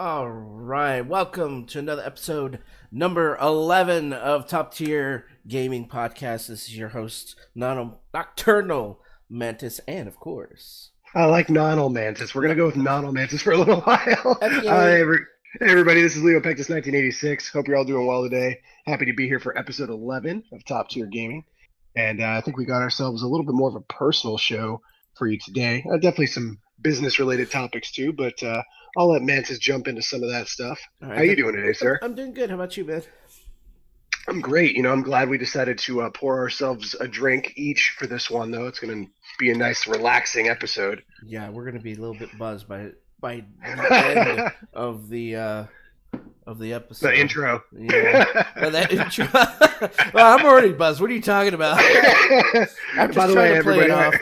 All right, welcome to another episode, number 11 of Top Tier Gaming Podcast. This is your host, Nocturnal, Mantis, and of course, I like non-Mantis. We're gonna go with non-Mantis for a little while. FEA. Hey everybody, this is Leo Pectus 1986. Hope you're all doing well today. Happy to be here for episode 11 of Top Tier Gaming. And I think we got ourselves a little bit more of a personal show for you today. Definitely some business-related topics too, but I'll let Mantis jump into some of that stuff. All How right, you doing today, sir? I'm doing good. How about you, man? I'm great. I'm glad we decided to pour ourselves a drink each for this one, though. It's going to be a nice, relaxing episode. Yeah, we're gonna be a little bit buzzed by the end of the episode. The intro. Yeah, well, that intro. Well, I'm already buzzed. What are you talking about? I'm just By the trying way, to play it everybody, off.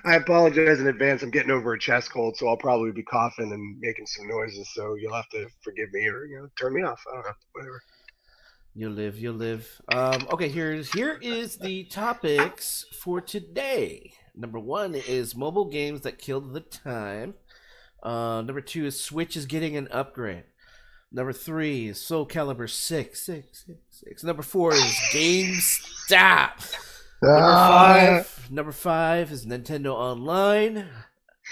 I apologize in advance. I'm getting over a chest cold, so I'll probably be coughing and making some noises. So you'll have to forgive me or turn me off. I don't know, whatever. You'll live, you'll live. Okay, here is the topics for today. Number 1 is mobile games that killed the time. Number 2 is Switch is getting an upgrade. Number 3 is Soul Calibur 6. Number 4 is GameStop. Number five is Nintendo Online.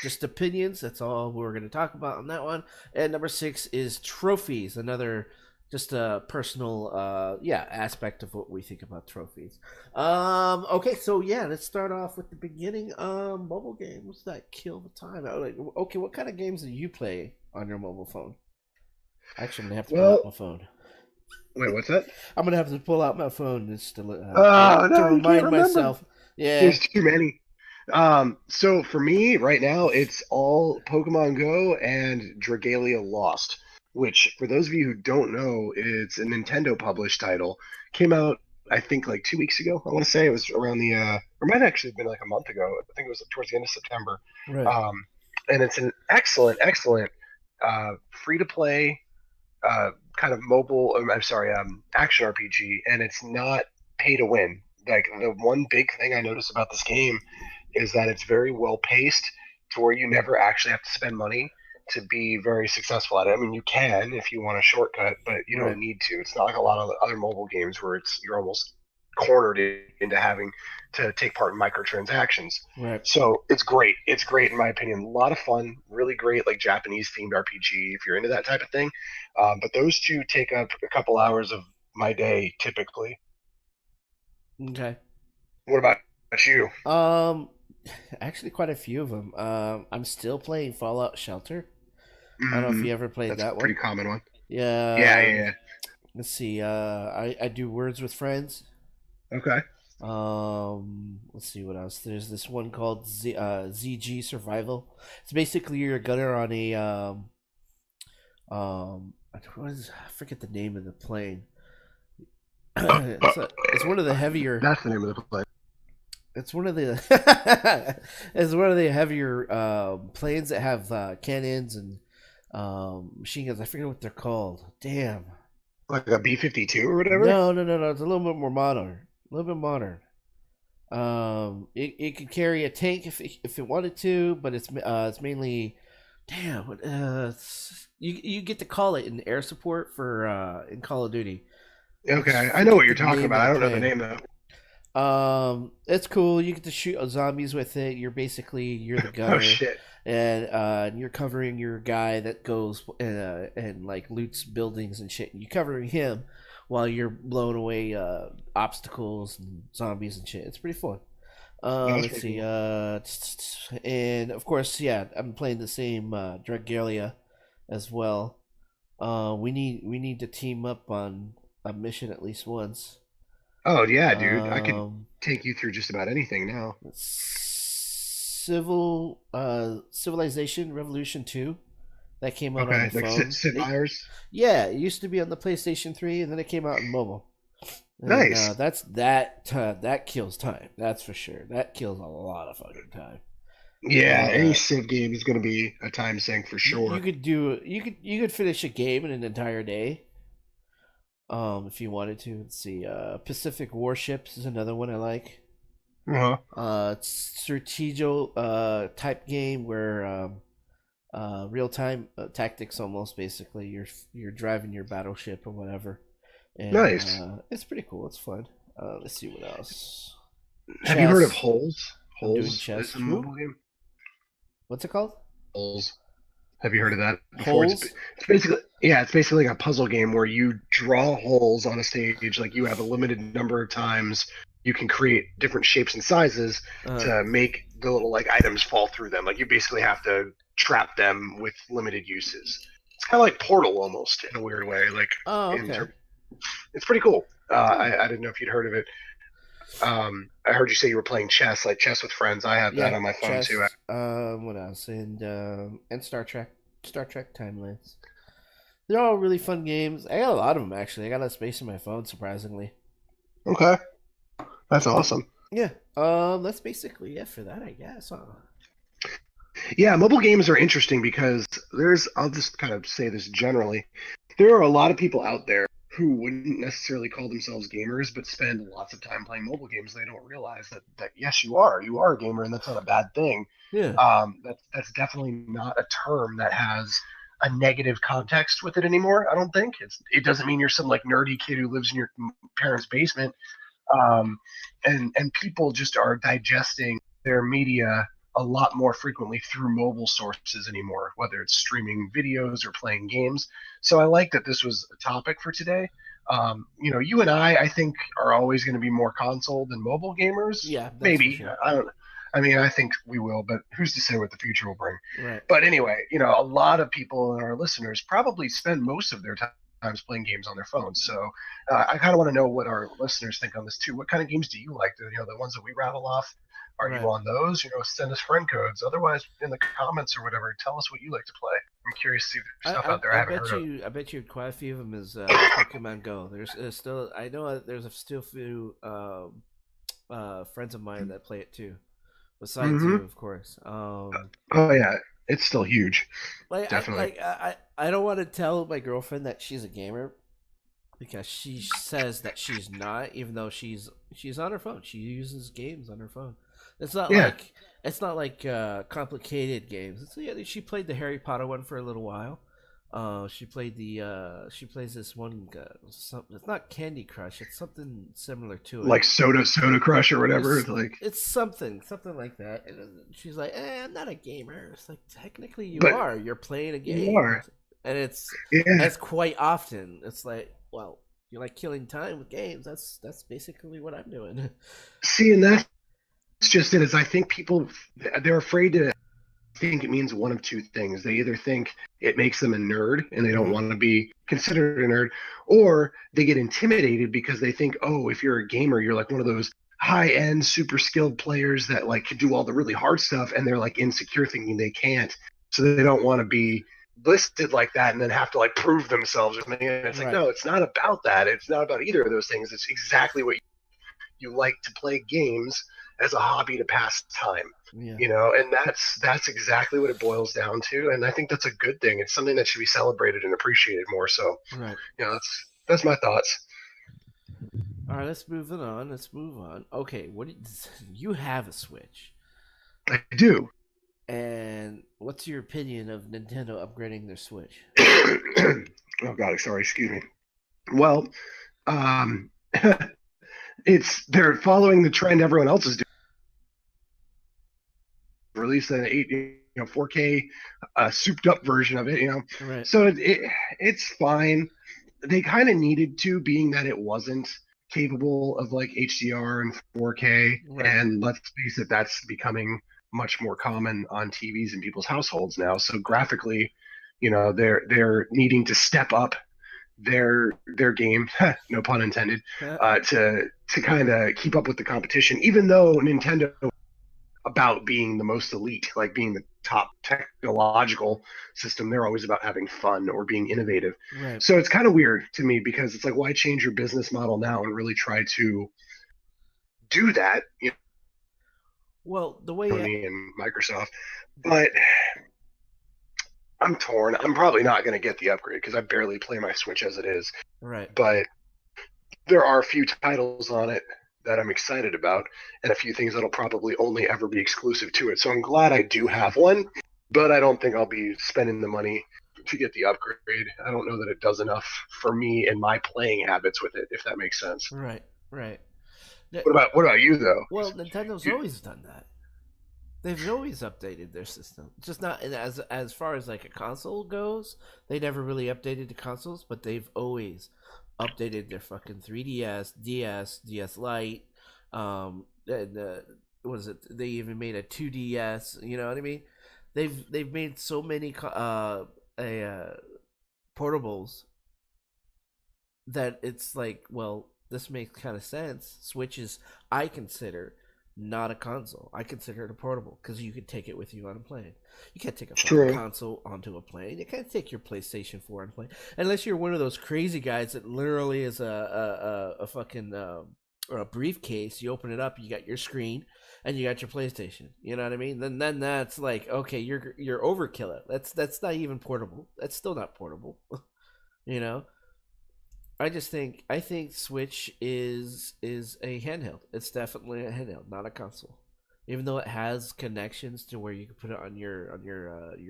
Just opinions. That's all we're going to talk about on that one. And number 6 is trophies. Another just a personal aspect of what we think about trophies. Okay, so yeah, let's start off with the beginning. Mobile games that kill the time. Okay, what kind of games do you play on your mobile phone? Actually, I'm gonna have to pull out my phone. Wait, what's that? I'm gonna have to pull out my phone just to remind myself. Yeah, there's too many. So for me right now, it's all Pokemon Go and Dragalia Lost, which for those of you who don't know, it's a Nintendo published title. Came out, I think, like 2 weeks ago. I want to say it was around the, or might actually have been like a month ago. I think it was towards the end of September. right. And it's an excellent free to play kind of mobile. Action RPG, and it's not pay to win. Like the one big thing I notice about this game is that it's very well paced to where you never actually have to spend money to be very successful at it. I mean, you can if you want a shortcut, but you don't need to. It's not like a lot of other mobile games where you're almost cornered into having to take part in microtransactions. Right. So it's great. It's great in my opinion. A lot of fun, really great, like Japanese themed RPG if you're into that type of thing. But those two take up a couple hours of my day typically. Okay. What about you? Actually, quite a few of them. I'm still playing Fallout Shelter. Mm-hmm. I don't know if you ever played That's that a one. pretty common one. Yeah. Yeah. Let's see. I do Words with Friends. Okay. Let's see what else. There's this one called ZG Survival. It's basically you're a gunner on a I forget the name of the plane. It's one of the heavier. That's the name of the plane. It's one of the it's one of the heavier planes that have cannons and machine guns. I forget what they're called. Damn. Like a B-52 or whatever? No. It's a little bit more modern. A little bit modern. It could carry a tank if it wanted to, but it's mainly, damn. You get to call it in air support for in Call of Duty. Okay, I know what you're talking about. I don't know the name though. It's cool. You get to shoot zombies with it. You're the gunner. Oh shit. And you're covering your guy that goes and like loots buildings and shit. And you're covering him while you're blowing away obstacles and zombies and shit. It's pretty fun. Let's see. Cool. And of course, yeah, I'm playing the same Dragalia as well. We need to team up on a mission at least once. Oh yeah, dude. I could take you through just about anything now. Civilization Revolution 2 that came out on the like phone. Sid Meier's? Yeah, it used to be on the PlayStation 3 and then it came out in mobile. And, nice. That kills time. That's for sure. That kills a lot of fucking time. Yeah, any Civ game is going to be a time sink for sure. You could finish a game in an entire day. If you wanted to. Let's see. Pacific Warships is another one I like. Uh-huh. It's strategical type game where real time tactics almost. Basically, you're driving your battleship or whatever, and Nice. it's pretty cool. It's fun. Let's see what else. Have you heard of Chess. Holes? I'm doing Holes chess. is a Who? mobile game. What's it called? Holes. Have you heard of that before? Holes. It's basically yeah, it's basically like a puzzle game where you draw holes on a stage. Like you have a limited number of times you can create different shapes and sizes Uh. to make the little like items fall through them. Like you basically have to trap them with limited uses. It's kind of like Portal almost in a weird way. Like Oh, in okay. terms, it's pretty cool. Hmm. I didn't know if you'd heard of it. I heard you say you were playing chess, like chess with friends. I have that Yeah, on my phone too. chess. What else? And Star Trek. Star Trek Timelines. They're all really fun games. I got a lot of them actually. I got a lot of space in my phone, surprisingly. Okay, that's awesome. Yeah. That's basically it for that, I guess. Huh? Yeah, mobile games are interesting because I'll just kind of say this generally. There are a lot of people out there who wouldn't necessarily call themselves gamers, but spend lots of time playing mobile games. They don't realize that yes, you are a gamer, and that's not a bad thing. Yeah. That's definitely not a term that has a negative context with it anymore. I don't think it doesn't mean you're some like nerdy kid who lives in your parents' basement. Um, and people just are digesting their media a lot more frequently through mobile sources anymore, whether it's streaming videos or playing games. So I like that this was a topic for today. You and I think, are always going to be more console than mobile gamers. Yeah, that's for Maybe sure. I don't. I mean, I think we will, but who's to say what the future will bring? Right. But anyway, a lot of people and our listeners probably spend most of their times playing games on their phones. So I kind of want to know what our listeners think on this too. What kind of games do you like? The ones that we rattle off. Are you Right. on those? Send us friend codes. Otherwise, in the comments or whatever, tell us what you like to play. I'm curious to see if there's stuff out there I I haven't bet heard of. you quite a few of them is Pokemon Go. There's still I know there's a still few friends of mine that play it too. Besides Mm-hmm. you, of course. Oh yeah, it's still huge, definitely. I don't want to tell my girlfriend that she's a gamer because she says that she's not, even though she's on her phone. She uses games on her phone. It's not Yeah, like complicated games. Yeah, she played the Harry Potter one for a little while. She plays this one. It's not Candy Crush. It's something similar to it. like Soda Crush or whatever. It's Like, it's something like that. And she's like, I'm not a gamer. It's like technically you but are. You're playing a you game, are. and Yeah. it's quite often. It's like, well, you like killing time with games. That's basically what I'm doing. See, and that's just it. Is I think people they're afraid to think it means one of two things. They either think it makes them a nerd and they don't Hmm. want to be considered a nerd, or they get intimidated because they think, oh, if you're a gamer, you're like one of those high end, super skilled players that like can do all the really hard stuff, and they're like insecure thinking they can't. So they don't want to be listed like that and then have to like prove themselves or something. And it's like, Right. no, it's not about that. It's not about either of those things. It's exactly what you like to play games as a hobby to pass time. Yeah. And that's exactly what it boils down to, and I think that's a good thing. It's something that should be celebrated and appreciated more. So Right. that's my thoughts. All right. Let's move it on. Let's move on. Okay. You have a Switch? I do. And what's your opinion of Nintendo upgrading their Switch? Oh god, sorry, excuse me. Well, um it's they're following the trend everyone else is doing. Release an 4K souped up version of it. Right. So it's fine. They kind of needed to, being that it wasn't capable of like HDR and 4K. Right. And let's face it, that's becoming much more common on TVs in people's households now. So graphically, they're needing to step up their game, no pun intended, to kind of keep up with the competition. Even though Nintendo about being the most elite, like being the top technological system. They're always about having fun or being innovative. Right. So it's kind of weird to me because it's like, why change your business model now and really try to do that, Well, the way Sony and Microsoft? But I'm torn. I'm probably not going to get the upgrade because I barely play my Switch as it is. right. But there are a few titles on it that I'm excited about, and a few things that'll probably only ever be exclusive to it. So I'm glad I do have one. but I don't think I'll be spending the money to get the upgrade. I don't know that it does enough for me and my playing habits with it, if that makes sense. Right, right. What about you though? Well, Nintendo's You, always done that. They've always updated their system. Just not as far as like a console goes. They never really updated the consoles, but they've always updated their fucking 3DS, DS, DS Lite. And what is it? They even made a 2DS. You know what I mean? They've made so many portables that it's like, well, this makes kind of sense. Switch is, I consider, not a console. I consider it a portable because you can take it with you on a plane. You can't take a fucking true. console onto a plane. You can't take your PlayStation 4 on a plane unless you're one of those crazy guys that literally is a fucking or a briefcase. You open it up, you got your screen, and you got your PlayStation. You know what I mean? Then that's like, okay, you're overkill it. That's not even portable. That's still not portable. You know. I think Switch is a handheld. It's definitely a handheld, not a console. Even though it has connections to where you can put it on your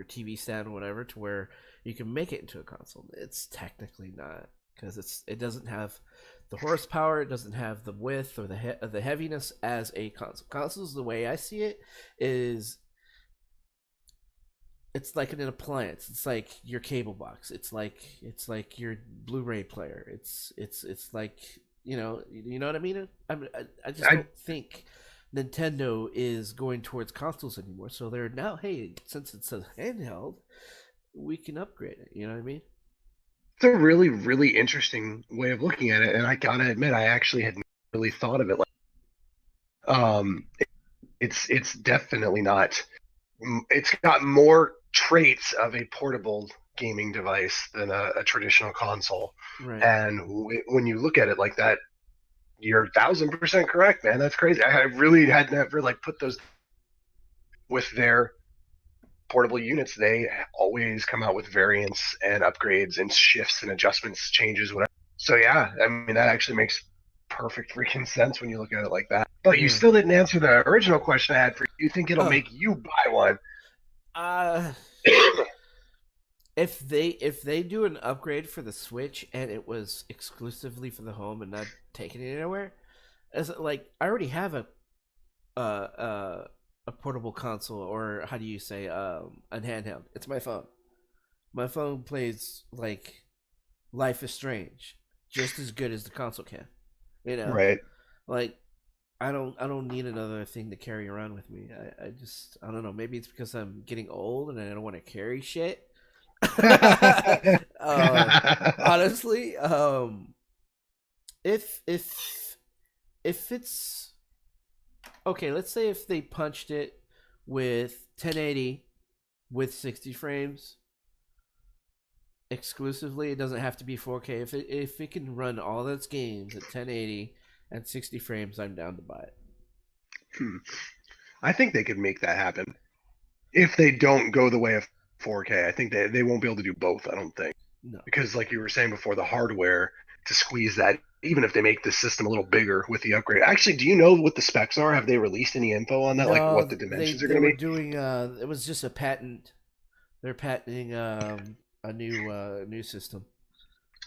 TV stand or whatever, to where you can make it into a console, it's technically not, because it doesn't have the horsepower, it doesn't have the width or the heaviness as a console. Consoles, the way I see it, is it's like an appliance. It's like your cable box. It's like your Blu-ray player. It's like, you know what I mean. I just I don't think Nintendo is going towards consoles anymore. So they're now, hey, since it's a handheld, we can upgrade it. You know what I mean? It's a really, really interesting way of looking at it, and I gotta admit, I actually had not really thought of it like. Um, it's definitely not. It's got more traits of a portable gaming device than a traditional console, Right. and when you look at it like that, you're 1,000% correct, man. That's crazy. I really had never like put those with their portable units. They always come out with variants and upgrades and shifts and adjustments, changes, whatever. So yeah, I mean that actually makes perfect freaking sense when you look at it like that. But you Yeah. still didn't answer the original question I had for you. You think it'll Oh. make you buy one? Uh. If they do an upgrade for the Switch and it was exclusively for the home and not taking it anywhere, as like I already have a portable console, or how do you say, a handheld. It's my phone. My phone plays like Life is Strange just as good as the console can. You know, Right. like I don't need another thing to carry around with me. I don't know. Maybe it's because I'm getting old and I don't want to carry shit. uh, Honestly, if if it's okay, let's say if they punched it with 1080 with 60 frames exclusively, it doesn't have to be 4K. If it can run all its games at 1080 and 60 frames, I'm down to buy it. Hmm. I think they could make that happen if they don't go the way of 4K. I think they won't be able to do both. I don't think. No, Because like you were saying before, the hardware to squeeze that, even if they make the system a little bigger with the upgrade. Actually, do you know what the specs are? Have they released any info on that? Like no, what the they dimensions are they going to were be? doing. It was just a patent. They're patenting a new system.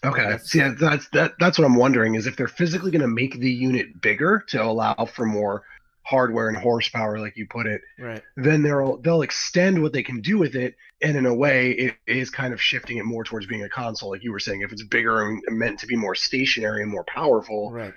Okay. See, That's that's what I'm wondering is if they're physically going to make the unit bigger to allow for more hardware and horsepower, like you put it, right. then they'll extend what they can do with it, and in a way, it is kind of shifting it more towards being a console, like you were saying. If it's bigger and meant to be more stationary and more powerful, Right.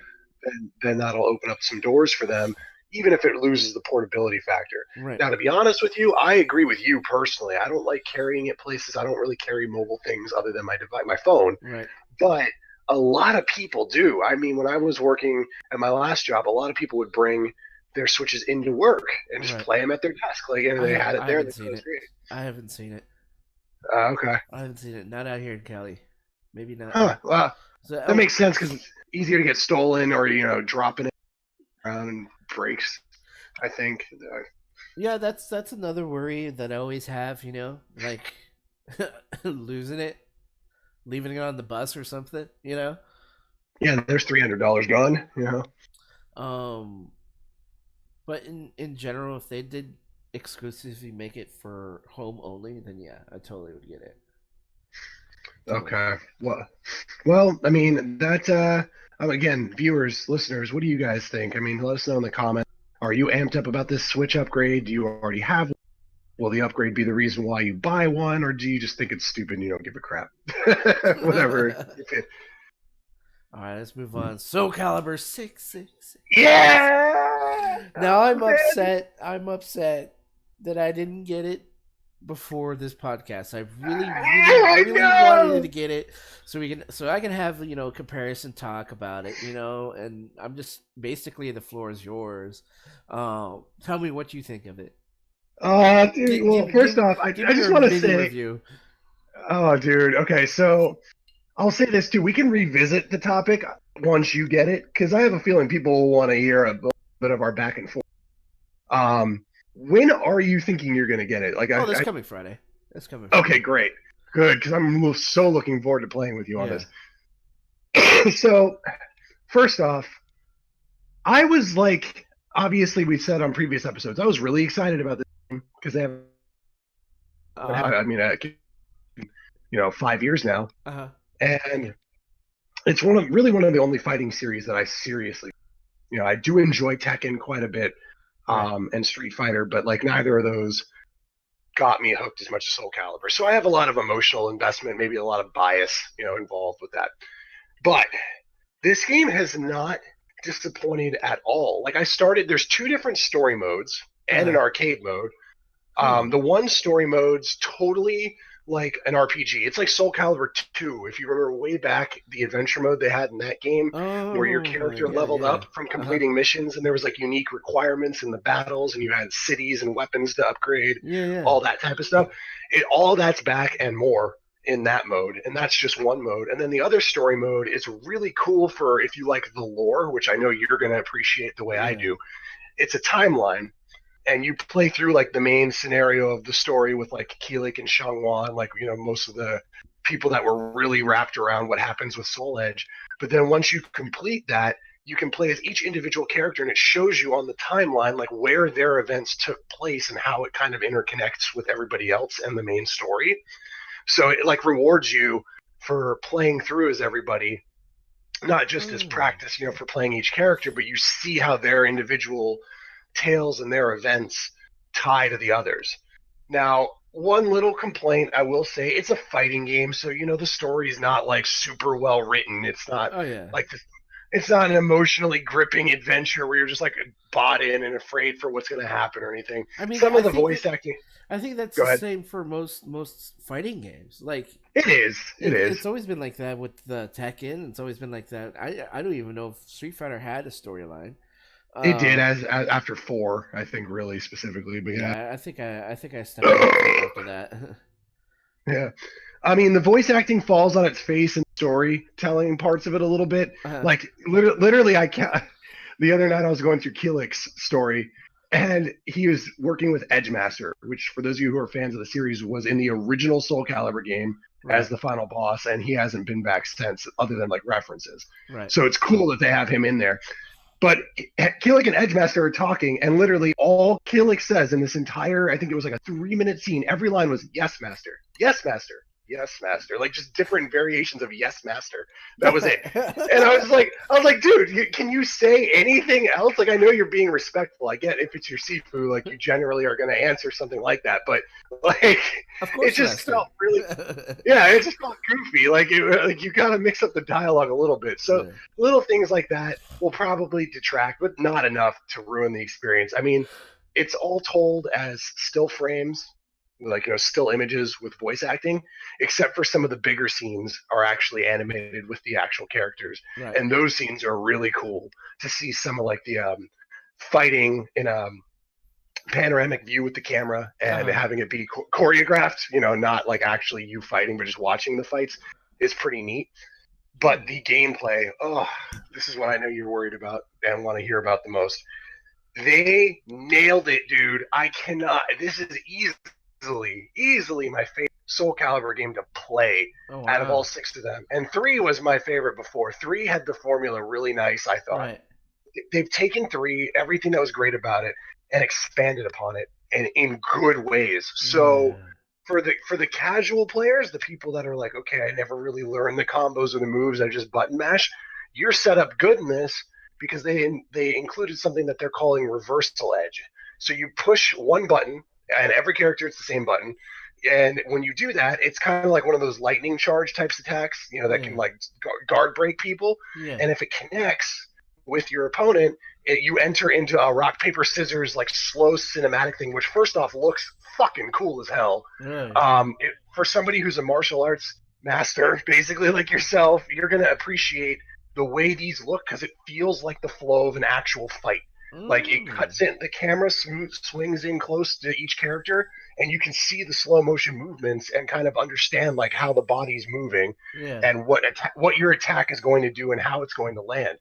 then that'll open up some doors for them, even if it loses the portability factor. Right. Now, to be honest with you, I agree with you personally. I don't like carrying it places. I don't really carry mobile things other than my device, my phone. Right. But a lot of people do. I mean, when I was working at my last job, a lot of people would bring their Switches into work and just Right. play them at their desk. Like, and they had it I there. They haven't thought it seen was it. great. I haven't seen it. Okay. I haven't seen it. Not out here in Cali. Maybe not. Huh. Well, So, that makes sense because it's easier to get stolen or dropping it around and breaks. I think. yeah, that's another worry that I always have. Like losing it, leaving it on the bus or something. Yeah, there's $300 gone. Um, but in general, if they did exclusively make it for home only, then yeah, I totally would get it. Totally. Okay. Well, I mean that. Again, viewers, listeners, what do you guys think? I mean, let us know in the comments. Are you amped up about this Switch upgrade? Do you already have one? Will the upgrade be the reason why you buy one, or do you just think it's stupid and you don't give a crap? Whatever. All right, let's move on. Soul Calibur 666. Yeah. Now Oh, I'm man. upset. I'm upset that I didn't get it before this podcast. I really, really, I really wanted know. to get it so I can have comparison talk about it. And I'm just basically the floor is yours. Tell me what you think of it. Oh, dude. Give Well, give first give, off, give I me just your want to mini say, review. oh, dude. Okay, so I'll say this too. We can revisit the topic once you get it, because I have a feeling people will want to hear a little bit of our back and forth. When are you thinking you're going to get it? Like, Oh, this coming Friday. This coming okay, Friday. great, good, because I'm so looking forward to playing with you on Yeah. this. So, first off, I was like, obviously, we said on previous episodes, I was really excited about this game because they have, Uh huh. I mean, 5 years now, Uh huh. and it's one of the only fighting series that I seriously, I do enjoy Tekken quite a bit, Right. and Street Fighter, but like neither of those got me hooked as much as Soul Calibur. So I have a lot of emotional investment, maybe a lot of bias, involved with that. But this game has not disappointed at all. Like there's two different story modes Uh and an huh. arcade mode. Hmm. The one story mode's totally like an RPG. It's like Soul Calibur 2. If you remember way back, the adventure mode they had in that game, where your Oh character yeah, leveled yeah. up from Uh huh. completing missions, and there was like unique requirements in the battles, and you had cities and weapons to upgrade, Yeah, yeah. all that type of stuff. All that's back and more in that mode, and that's just one mode. And then the other story mode is really cool for if you like the lore, which I know you're going to appreciate the way I Yeah. do. It's a timeline, and you play through like the main scenario of the story with like Keelik and Shangwan, like most of the people that were really wrapped around what happens with Soul Edge. But then once you complete that, you can play as each individual character, and it shows you on the timeline like where their events took place and how it kind of interconnects with everybody else and the main story. So it like rewards you for playing through as everybody, not just as Oh. practice, for playing each character, but you see how their individual tales and their events tie to the others. Now, one little complaint I will say, it's a fighting game, so the story is not like super well written. It's not Oh yeah. like it's not an emotionally gripping adventure where you're just like bought in and afraid for what's going to happen or anything. I mean, Some of the voice acting. I think that's Go the ahead. same for most fighting games. Like It is. It is. it's always been like that with the Tekken. It's always been like that. I don't even know if Street Fighter had a storyline. It did Um, as after four, I think, really specifically. But yeah. yeah, I think I stepped away from it after that. Yeah. I mean, the voice acting falls on its face in storytelling parts of it a little bit. uh, Like, literally, I can't. The other night, I was going through Keelik's story, and he was working with Edgemaster, which, for those of you who are fans of the series, was in the original Soul Calibur game as right, the final boss, and he hasn't been back since, other than like references. right. So it's cool that they have him in there. But Killick and Edgemaster are talking, and literally all Killick says in this entire, I think it was like a 3-minute scene, every line was, "Yes, master. Yes, master. Yes, master." Like just different variations of "Yes, master." That was it. And I was like, dude, can you say anything else? Like, I know you're being respectful. I get if it's your Sifu, like you generally are going to answer something like that. But like, Of it course, just Master. felt really, yeah, it just felt goofy. Like you got to mix up the dialogue a little bit. So Yeah. little things like that will probably detract, but not enough to ruin the experience. I mean, it's all told as still frames, like still images with voice acting, except for some of the bigger scenes are actually animated with the actual characters, Right. and those scenes are really cool to see some of like the fighting in a panoramic view with the camera Uh and huh. having it be choreographed, not like actually you fighting, but just watching the fights is pretty neat. But Hmm. the gameplay, oh, this is what I know you're worried about and want to hear about the most. They nailed it, dude. I cannot. This is easily my favorite Soul Calibur game to play Oh out of all wow. 6 of them. And 3 was my favorite before. 3 had the formula really nice, I thought. Right. They've taken 3, everything that was great about it, and expanded upon it. and in good ways. So Yeah. for the casual players, the people that are like, okay, I never really learned the combos or the moves, I just button mash. You're set up good in this because they included something that they're calling reversal edge. So you push one button, and every character it's the same button. And when you do that, it's kind of like one of those lightning charge types attacks, that can Yeah. like guard break people. Yeah. And if it connects with your opponent, you enter into a rock paper scissors like slow cinematic thing, which first off looks fucking cool as hell. Really. For somebody who's a martial arts master, basically like yourself, you're gonna appreciate the way these look because it feels like the flow of an actual fight. Like it Mm. cuts in, the camera swings in close to each character, and you can see the slow motion movements and kind of understand like how the body's moving Yeah. and what your attack is going to do and how it's going to land.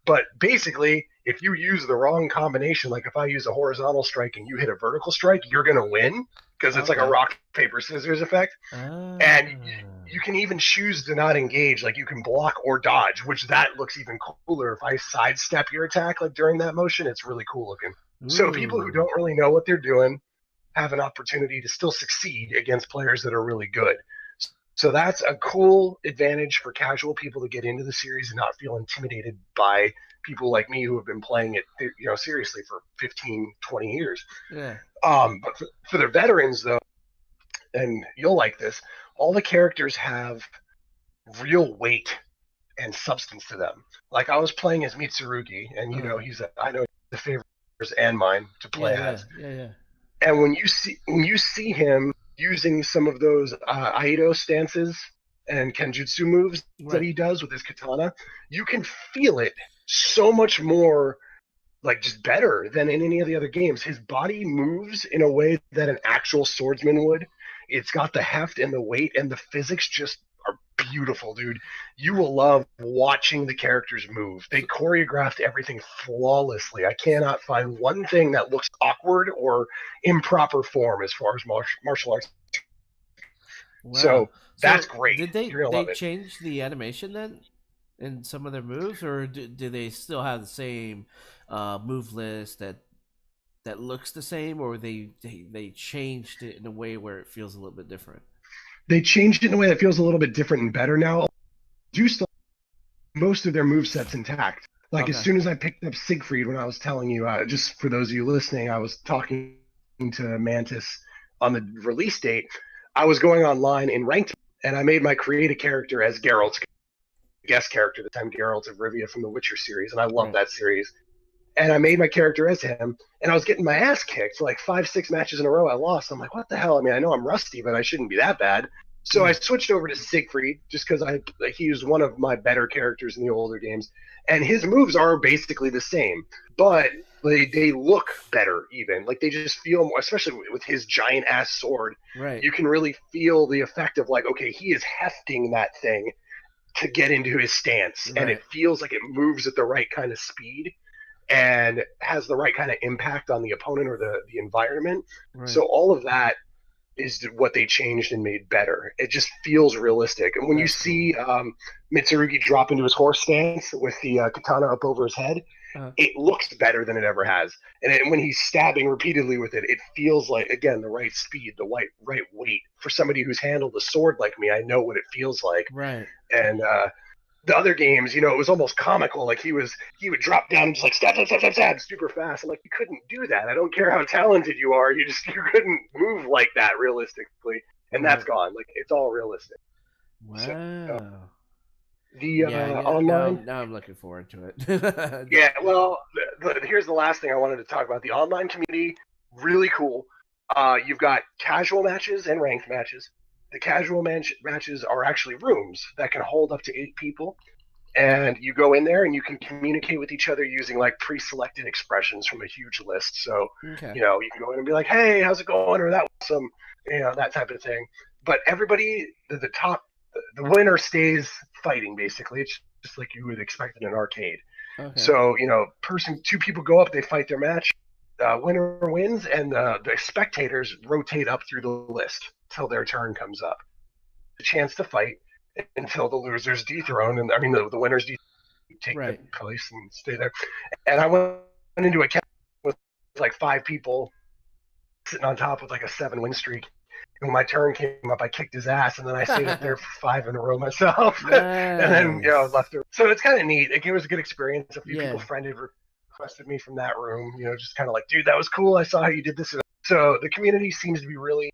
But basically, if you use the wrong combination, like if I use a horizontal strike and you hit a vertical strike, you're going to win because it's like a Okay. rock paper scissors effect. And Ah. you can even choose to not engage, like you can block or dodge, which that looks even cooler. If I sidestep your attack like during that motion, it's really cool looking. So people who Ooh. don't really know what they're doing have an opportunity to still succeed against players that are really good. So that's a cool advantage for casual people to get into the series and not feel intimidated by people like me who have been playing it, seriously for 15, 20 years. Yeah. But for the veterans, though, and you'll like this, all the characters have real weight and substance to them. Like I was playing as Mitsurugi, and Uh. I know the favorites and mine to Yeah. play Yeah. as. Yeah. Yeah. And when you see him using some of those Aido stances and Kenjutsu moves that Right. he does with his katana, you can feel it so much more like just better than in any of the other games. His body moves in a way that an actual swordsman would. It's got the heft and the weight and the physics just are beautiful, dude. You will love watching the characters move. They So, choreographed everything flawlessly. I cannot find one thing that looks awkward or improper form as far as martial arts. wow. So that's So great. did they You're gonna they love it. change the animation then in some of their moves, or do they still have the same move list that looks the same, or they changed it in a way where it feels a little bit different? They changed it in a way that feels a little bit different and better now. Do still most of their move sets intact. Like as Okay. soon as I picked up Siegfried, when I was telling you, just for those of you listening, I was talking to Mantis on the release date. I was going online in ranked, and I made my create a character as Geralt's guest character. The time Geralt of Rivia from the Witcher series, and I love Right. that series. And I made my character as him, and I was getting my ass kicked like 5, 6 matches in a row. I lost. I'm like, what the hell? I mean, I know I'm rusty, but I shouldn't be that bad. So I Yeah. switched over to Siegfried just because he was one of my better characters in the older games, and his moves are basically the same, but they look better even. Like they just feel more, especially with his giant ass sword. Right. You can really feel the effect of like, okay, he is hefting that thing to get into his stance, and it Right. feels like it moves at the right kind of speed and has the right kind of impact on the opponent or the environment. So Right. all of that is what they changed and made better. It just feels realistic. And when you That's cool. see Mitsurugi drop into his horse stance with the katana up over his head, Uh, it looks better than it ever has. And when he's stabbing repeatedly with it, it feels like, again, the right speed, the right weight. For somebody who's handled a sword like me, I know what it feels like. right. And the other games, it was almost comical. Like he would drop down and just like stab, stab, stab, stab, stab, super fast. I'm like, you couldn't do that. I don't care how talented you are. You couldn't move like that realistically. And that's Right. gone. Like it's all realistic. So Wow. the Yeah. Yeah. Now, online, now I'm looking forward to it. yeah. Well, here's the last thing I wanted to talk about. The online community, really cool. You've got casual matches and ranked matches. The casual matches are actually rooms that can hold up to 8 people, and you go in there and you can communicate with each other using like pre-selected expressions from a huge list. So, Okay. you can go in and be like, "Hey, how's it going?" or "That was some," that type of thing. But everybody, the top, the winner stays fighting. Basically, it's just like you would expect in an arcade. Okay. So, two people go up, they fight their match. Winner wins, and the spectators rotate up through the list till their turn comes up. The chance to fight until the loser's dethroned, and I mean the winner's dethroned, take the Right. place and stay there. And I went into a camp with like 5 people, sitting on top with like a 7-win streak. And when my turn came up, I kicked his ass, and then I stayed up there for 5 in a row myself, and then Nice. left. So it's kind of neat. It was a good experience. A few people Yeah. friended requested me from that room. Just kind of like, dude, that was cool. I saw how you did this. So the community seems to be really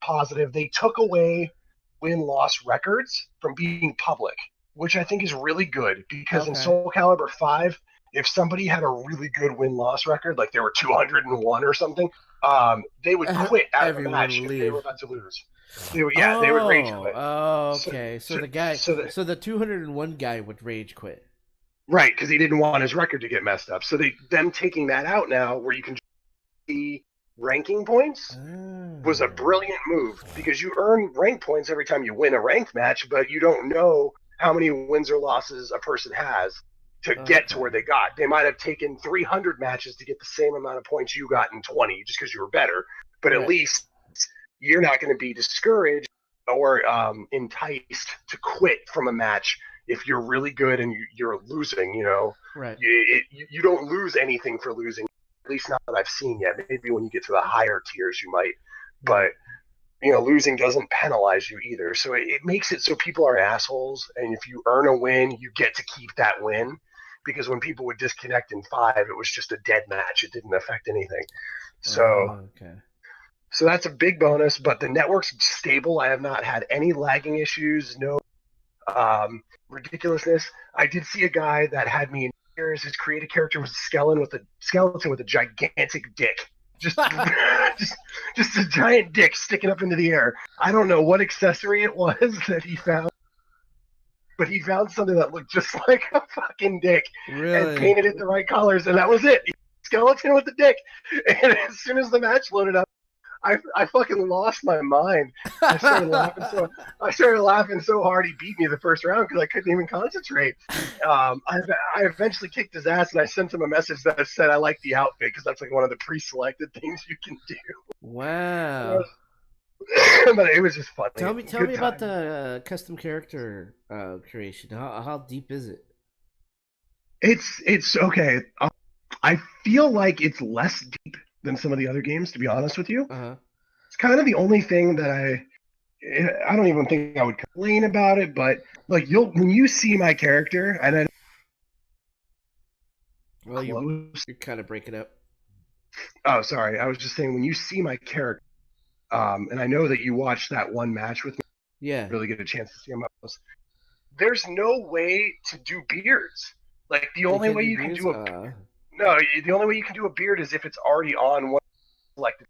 positive. They took away win-loss records from being public, which I think is really good because in Okay. Soul Calibur 5, if somebody had a really good win-loss record, like they were 201 or something, they would quit out of the Everyone match will if they were leave. about to lose. They would rage Oh, quit. oh, So, okay. So so, the guy, so the, so the 201 guy would rage quit. right, because he didn't want his record to get messed up. So them taking that out now, where you can see ranking points, was a Oh, brilliant move because you earn rank points every time you win a ranked match, but you don't know how many wins or losses a person has to get to where okay. they got. They might have taken 300 matches to get the same amount of points you got in 20 just because you were better, but at Right, least you're not going to be discouraged or enticed to quit from a match if you're really good and you're losing. right. You don't lose anything for losing, at least not that I've seen yet. Maybe when you get to the higher tiers, you might, but Right. losing doesn't penalize you either. So it makes it so people are assholes, and if you earn a win, you get to keep that win. Because when people would disconnect in 5, it was just a dead match. It didn't affect anything. So Okay. so that's a big bonus. But the network's stable. I have not had any lagging issues. No ridiculousness. I did see a guy that had me in tears. His creative character was a skeleton with a gigantic dick. Just, just, just a giant dick sticking up into the air. I don't know what accessory it was that he found, but he found something that looked just like a fucking dick and Really? painted it the right colors, and that was it. Skeleton with the dick. And as soon as the match loaded up, I fucking lost my mind. I started laughing so I started laughing so hard he beat me the first round because I couldn't even concentrate. I eventually kicked his ass and I sent him a message that said I like the outfit because that's like one of the pre-selected things you can do. Wow. But it was just funny. Tell me Good about time. the custom character creation. How deep is it? It's okay. I feel like it's less deep than some of the other games, to be honest with you. Uh huh. It's kind of the only thing that I don't even think I would complain about it, but like when you see my character, and then Well, close. you're kind of breaking up. Oh, sorry. I was just saying when you see my character, and I know that you watched that one match with me, Yeah. really get a chance to see him up close. There's no way to do beards. Like the You only can't way do you can beards. do a no, the only way you can do a beard is if it's already on one selected.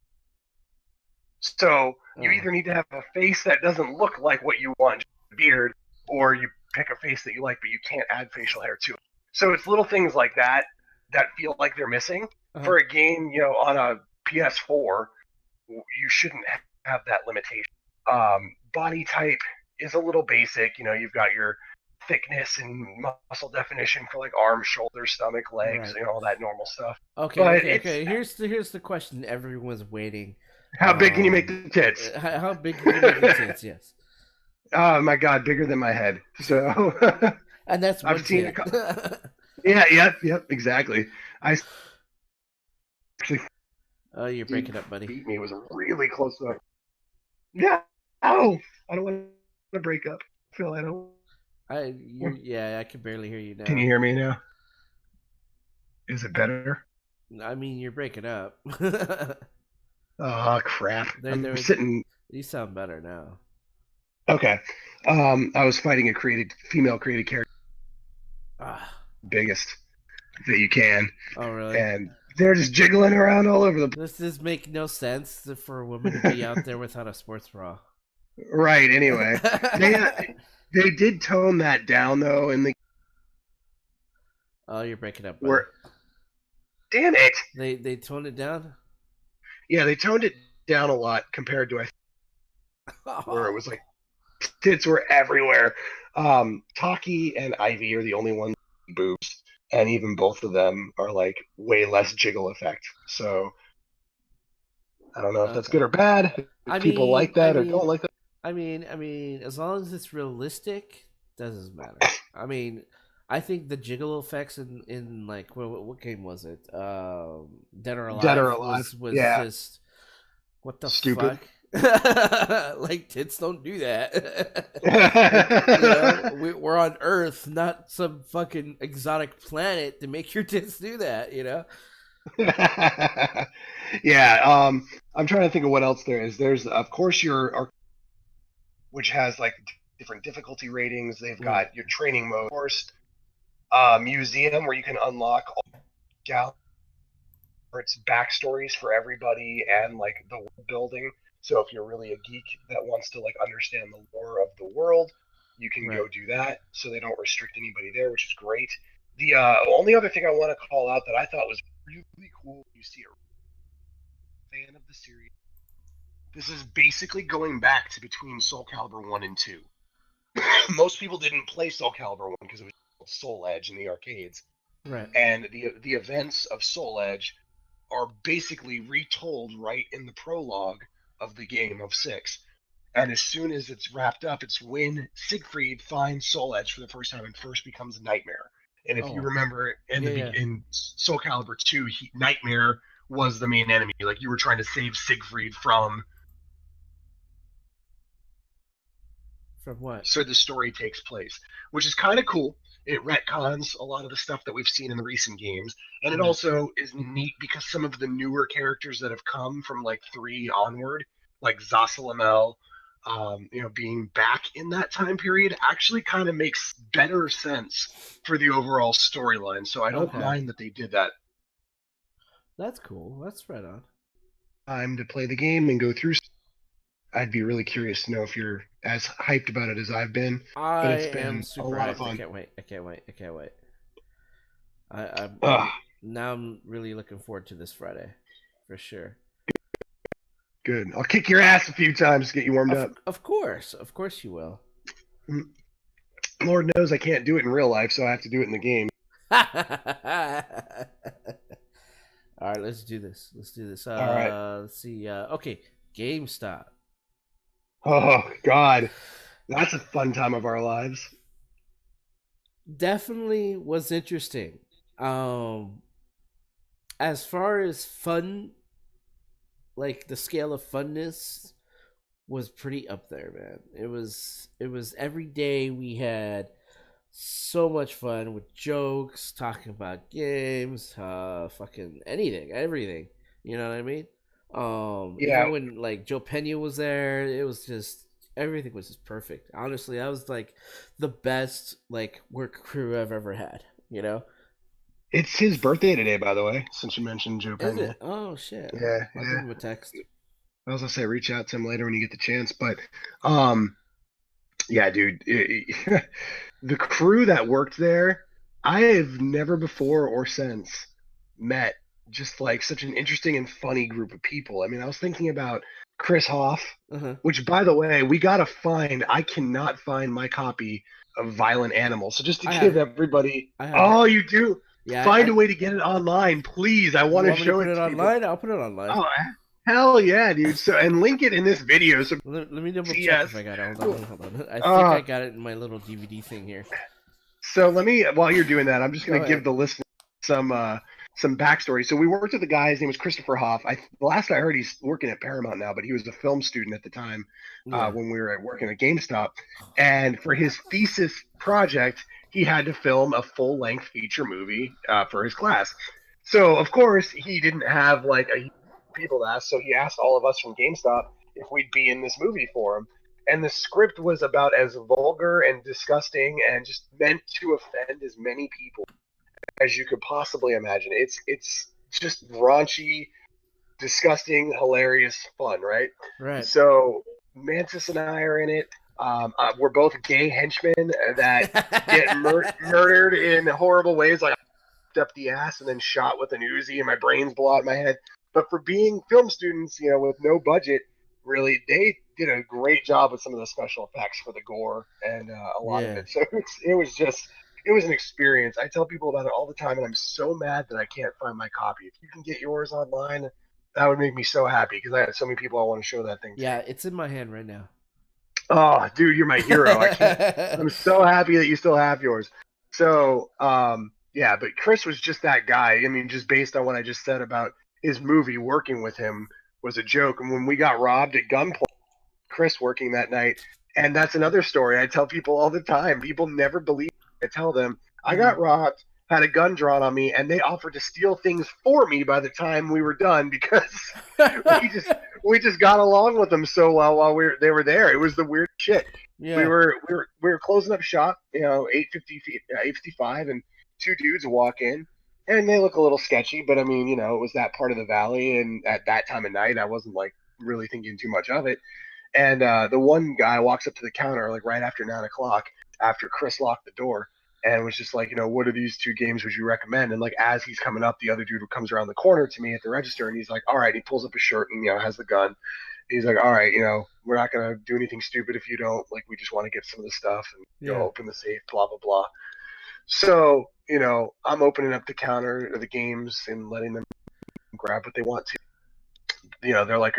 So you Oh. either need to have a face that doesn't look like what you want, just a beard, or you pick a face that you like, but you can't add facial hair to it. So it's little things like that that feel like they're missing Uh-huh. for a game, on a PS4. You shouldn't have that limitation. Body type is a little basic. You've got your thickness and muscle definition for like arms, shoulders, stomach, legs, Right. all that normal stuff. Okay. But Okay. it's Okay. Here's the question everyone's waiting. how big can you make the tits? How big can you make the tits? Yes. Oh my god, bigger than my head. So And that's I've one seen tit. yeah, yep, exactly. I actually Oh, you're breaking up, buddy. beat me. It was really close to. Yeah. Oh, I don't want to break up. Phil, I don't. Yeah, I can barely hear you Can you now. hear me now? Is it better? I mean, you're breaking up. Oh crap! I'm There. sitting. You sound better now. Okay. I was fighting a female created character, Ah. biggest that you can, Oh, really? and they're just jiggling around all over the. This does make no sense for a woman to be out there without a sports bra. Right. Anyway, they uh, they did tone that down though, in the Oh, you're breaking up, buddy. where. Damn it! They toned it down. Yeah, they toned it down a lot compared to where it Oh. was like tits were everywhere. Taki and Ivy are the only ones with boobs, and even both of them are like way less jiggle effect. So I don't know if that's Okay. good or bad. If I people mean, like I that or don't mean, like that. I mean, as long as it's realistic, doesn't matter. I mean, I think the jiggle effects in like what game was it? Dead or Dead or Alive alive. was Yeah. just What the Stupid. fuck? Like tits don't do that. We're on Earth, not some fucking exotic planet to make your tits do that. Yeah, I'm trying to think of what else there is. There's of course which has like different difficulty ratings. They've Right. got your training mode, of course, museum where you can unlock all galleries, its backstories for everybody and like the world building. So if you're really a geek that wants to like understand the lore of the world, you can Right. go do that. So they don't restrict anybody there, which is great. The only other thing I want to call out that I thought was really cool, you see a fan of the series. This is basically going back to between Soul Calibur 1 and 2. Most people didn't play Soul Calibur 1 because it was Soul Edge in the arcades. Right. And the events of Soul Edge are basically retold right in the prologue of the game of 6. And as soon as it's wrapped up, it's when Siegfried finds Soul Edge for the first time and first becomes Nightmare. And if you Oh. remember Yeah. in Soul Calibur 2, Nightmare was the main enemy. Like you were trying to save Siegfried from. From what? So the story takes place, which is kind of cool. It retcons a lot of the stuff that we've seen in the recent games, and it Right. also is neat because some of the newer characters that have come from like 3 onward, like Zasalamel, being back in that time period, actually kind of makes better sense for the overall storyline. So I don't Okay. mind that they did that. That's cool. That's right on. Time to play the game and go through. I'd be really curious to know if you're as hyped about it as I've been, but I it's am been a super lot of hyped. I fun. can't wait. I can't wait. I can't wait. Ugh, Now I'm really looking forward to this Friday, for sure. good. I'll kick your ass a few times to get you warmed up. Of course you will. Lord knows I can't do it in real life, so I have to do it in the game. All right, let's do this. Let's do this. All right. Let's see. Okay, GameStop. Oh God, that's a fun time of our lives. Definitely was interesting. As far as fun, like the scale of funness was pretty up there, man. It was every day we had so much fun with jokes, talking about games, fucking anything, everything. You know what I mean? Yeah, Even when like Joe Pena was there, it was just everything was just perfect. Honestly, that was like the best like work crew I've ever had. it's his birthday today, by the way. Since you mentioned Joe Is Pena. it? Oh shit! Yeah, I'll give yeah. him a text. I was gonna say reach out to him later when you get the chance, but um, yeah, dude, the crew that worked there, I have never before or since met just like such an interesting and funny group of people. I mean, I was thinking about Chris Hoff, Uh huh. which by the way, we gotta find. I cannot find my copy of Violent Animals. So just to I have give it. everybody, I have it. oh, you do. Yeah. Find a way to get it online, please. I You want to want me to show put it it to people. online? I'll put it online. Oh, hell yeah, dude. So and link it in this video so Let me double see check us. if I got it. Hold on. I think Uh, I got it in my little DVD thing here. so let me, while you're doing that, I'm just Go gonna give ahead. the listener some backstory. So we worked with a guy. His name was Christopher Hoff. The last I heard, he's working at Paramount now, but he was a film student at the time Yeah. when we were working at GameStop. And for his thesis project, he had to film a full length feature movie for his class. So of course he didn't have like a people to ask, so he asked all of us from GameStop if we'd be in this movie for him. And the script was about as vulgar and disgusting and just meant to offend as many people as you could possibly imagine. It's just raunchy, disgusting, hilarious fun, right? Right. So Mantis and I are in it. We're both gay henchmen that get murdered in horrible ways, like up the ass and then shot with an Uzi, and my brains blow out my head. But for being film students, with no budget, really, they did a great job with some of the special effects for the gore and a lot of Yeah. it. So it was an experience. I tell people about it all the time, and I'm so mad that I can't find my copy. If you can get yours online, that would make me so happy because I had so many people I want to show that thing to. Yeah, it's in my hand right now. Oh, dude, you're my hero. I can't. I'm so happy that you still have yours. So, yeah, but Chris was just that guy. I mean, just based on what I just said about his movie, working with him was a joke. And when we got robbed at gunpoint, Chris working that night, and that's another story I tell people all the time. People never believe me. I tell them I got robbed, had a gun drawn on me, and they offered to steal things for me by the time we were done because we just got along with them so well while they were there. It was the weird shit. Yeah. We were closing up shop, 8:55, and two dudes walk in, and they look a little sketchy, but I mean, it was that part of the valley, and at that time of night, I wasn't like really thinking too much of it. And the one guy walks up to the counter like right after 9 o'clock, after Chris locked the door, and was just like, what of these two games would you recommend? And like as he's coming up, the other dude comes around the corner to me at the register, and he's like, all right. He pulls up his shirt and has the gun. He's like, all right, we're not gonna do anything stupid if you don't. Like, we just want to get some of the stuff and open the safe, blah blah blah. So I'm opening up the counter of the games and letting them grab what they want to. They're like,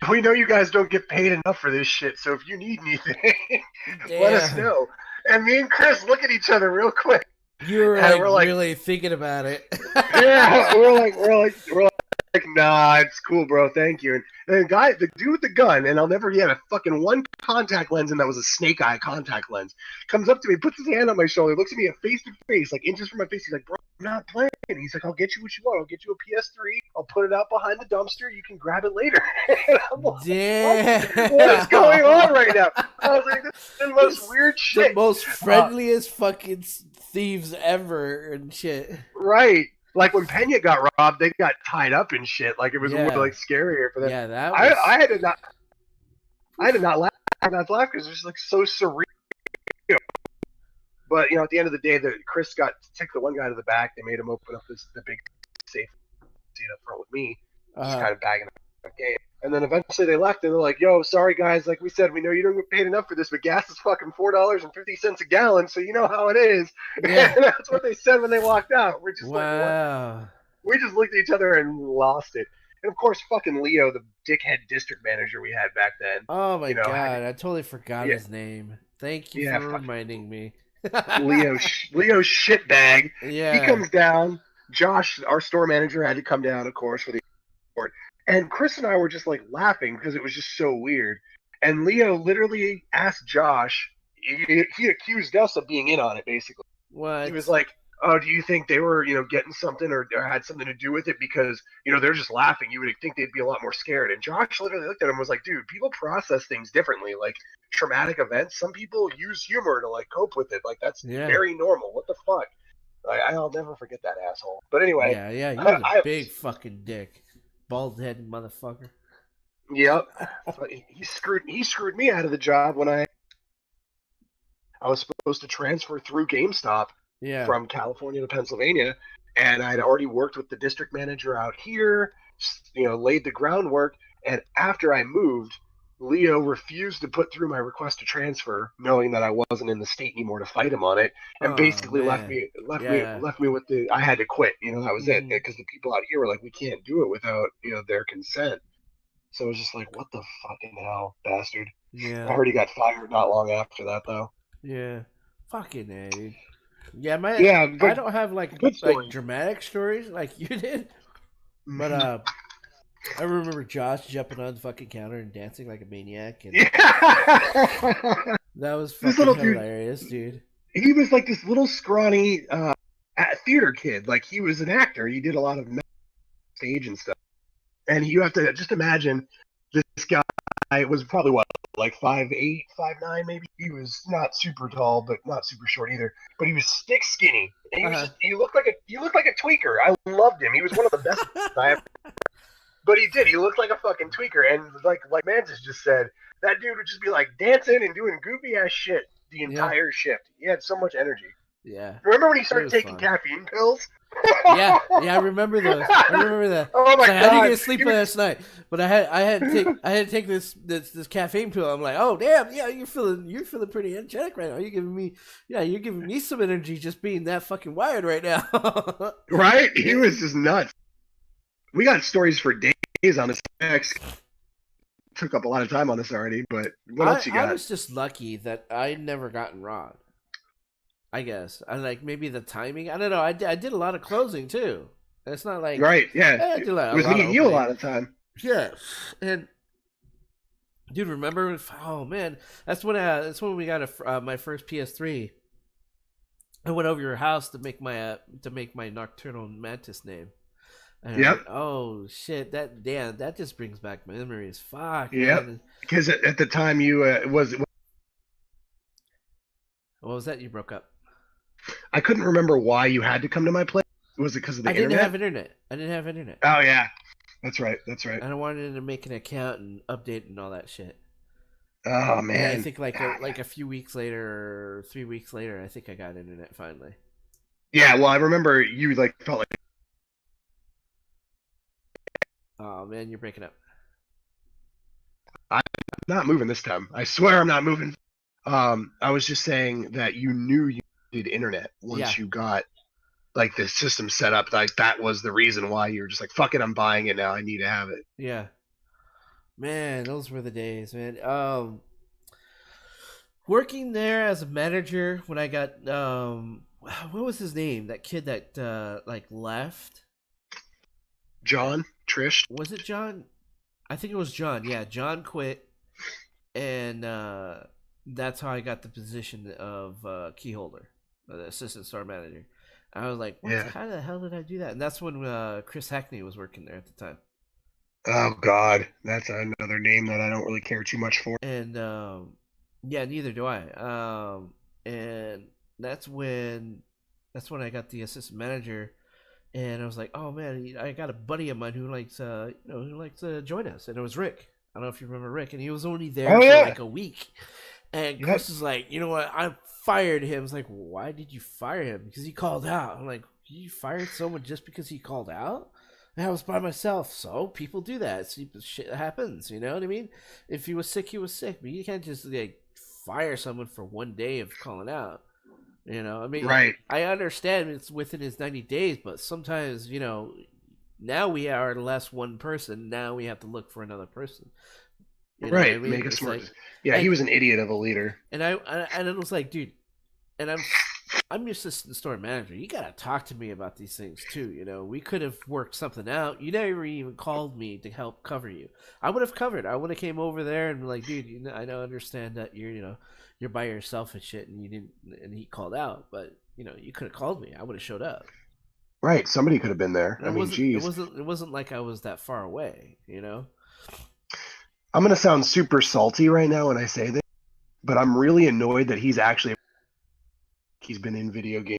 we know you guys don't get paid enough for this shit, so if you need anything, let us know. And me and Chris look at each other real quick. You're like really thinking about it. Yeah, we're like, nah, it's cool, bro. Thank you. And the dude with the gun, and I'll never forget, a fucking one contact lens, and that was a snake eye contact lens, comes up to me, puts his hand on my shoulder, looks at me face to face, like inches from my face. He's like, bro, I'm not playing. He's like, I'll get you what you want. I'll get you a PS3. I'll put it out behind the dumpster. You can grab it later. And I'm like, damn. what is going on right now? I was like, this is the most weird shit. The most friendliest fucking thieves ever and shit. Right. Like when Pena got robbed, they got tied up and shit. Like it was more like scarier for them. Yeah, that was... I did not laugh. I did not laugh because it was like so surreal. But at the end of the day, Chris took the one guy to the back. They made him open up the big safe seat up front with me, just kind of bagging up the game. And then eventually they left, and they're like, "Yo, sorry guys. Like we said, we know you don't get paid enough for this, but gas is fucking $4.50 a gallon, so you know how it is." Yeah. And that's what they said when they walked out. We're just like, what? We just looked at each other and lost it. And of course, fucking Leo, the dickhead district manager we had back then. Oh my god, I totally forgot his name. Thank you for reminding me. Leo shitbag. Yeah. He comes down. Josh, our store manager, had to come down, of course, for the report. And Chris and I were just like laughing because it was just so weird. And Leo literally asked Josh, he accused us of being in on it, basically. What? He was like, oh, do you think they were, getting something or had something to do with it? Because, they're just laughing. You would think they'd be a lot more scared. And Josh literally looked at him and was like, dude, people process things differently. Like traumatic events, some people use humor to like cope with it. Like that's very normal. What the fuck? I'll never forget that asshole. But anyway. Yeah, he was a big fucking dick. Bald headed motherfucker. Yep. He screwed me out of the job when I was supposed to transfer through GameStop from California to Pennsylvania, and I'd already worked with the district manager out here, laid the groundwork, and after I moved, Leo refused to put through my request to transfer, knowing that I wasn't in the state anymore to fight him on it, and basically left me with I had to quit. That was it, because the people out here were like, we can't do it without their consent. So it was just like, what the fucking hell, bastard. Yeah. I heard he got fired not long after that, though. Yeah. Fucking A, dude. Yeah, I don't have like dramatic stories like you did, but I remember Josh jumping on the fucking counter and dancing like a maniac, and that was fucking hilarious, dude. He was like this little scrawny theater kid. Like he was an actor. He did a lot of stage and stuff. And you have to just imagine this guy was probably like 5'8", 5'9", maybe. He was not super tall, but not super short either. But he was stick skinny. And he looked like a tweaker. I loved him. He was one of the best I ever. But he did. He looked like a fucking tweaker. And like Mantis just said, that dude would just be like dancing and doing goofy ass shit the entire shift. He had so much energy. Yeah. Remember when he started taking caffeine pills? Yeah, I remember those. I remember that. Oh my god! I didn't get sleep last night, but I had to take this caffeine pill. I'm like, oh damn, yeah, you're feeling pretty energetic right now. You're giving me some energy just being that fucking wired right now. Right? He was just nuts. We got stories for days on this. Took up a lot of time on this already, but what else you got? I was just lucky that I'd never gotten robbed. I guess. I like maybe the timing. I don't know. I did a lot of closing too. And it's not like right. Yeah, it was me and you a lot of time. Yeah, and dude, remember? Oh man, that's when we got my first PS3. I went over your house to make my Nocturnal Mantis name, and I was Yep. like, oh shit, that just brings back memories. Fuck, Yep. man. Because at the time you was What was that? You broke up. I couldn't remember why you had to come to my place. Was it because of I the didn't have internet? internet. I didn't have internet. Oh yeah, that's right. That's right. And I wanted to make an account and update and all that shit. Oh And I man. think like a few weeks later or 3 weeks later, I think I got internet finally. Yeah. Well, I remember you like felt like Oh man, you're breaking up. I'm not moving this time. I swear I'm not moving. I was just saying that you knew you needed internet Yeah, once you got like the system set up. Like that was the reason why you were just like, fuck it, I'm buying it now. I need to have it. yeah. Man, those were the days, man. Working there as a manager when I got what was his name? That kid that like left. John, Trish. Was it John? I think it was John. Yeah, John quit, and that's how I got the position of key holder, the assistant store manager. I was like, "What? Yeah. How the hell did I do that?" And that's when Chris Hackney was working there at the time. Oh God, that's another name that I don't really care too much for. And yeah, neither do I. And that's when that's when I got the assistant manager, and I was like, "Oh man, I got a buddy of mine who likes who likes to join us," and it was Rick. I don't know if you remember Rick, and he was only there Oh for yeah. like a week. And Yep. Chris is like, you know what? I fired him. It's like, why did you fire him? Because he called out. I'm like, you fired someone just because he called out? And I was by myself, so people do that. See, shit happens. You know what I mean? If he was sick, he was sick, but you can't just like fire someone for one day of calling out. You know, I mean, Right. I understand it's within his 90 days, but sometimes, now we are less one person. Now we have to look for another person. You know what I Right. mean? Make a It's smart. like, Yeah, he and was an idiot of a leader. and it was like, dude, and I'm your assistant store manager. You gotta talk to me about these things too. You know, we could have worked something out. You never even called me to help cover you. I would have covered. I would have came over there and been like, dude, I don't understand that you're by yourself and shit, and you didn't. And he called out, but you could have called me. I would have showed up. Right. Somebody could have been there. And I it mean, wasn't. It geez. wasn't. It wasn't like I was that far away. You know. I'm gonna sound super salty right now when I say this, but I'm really annoyed that he's been in video game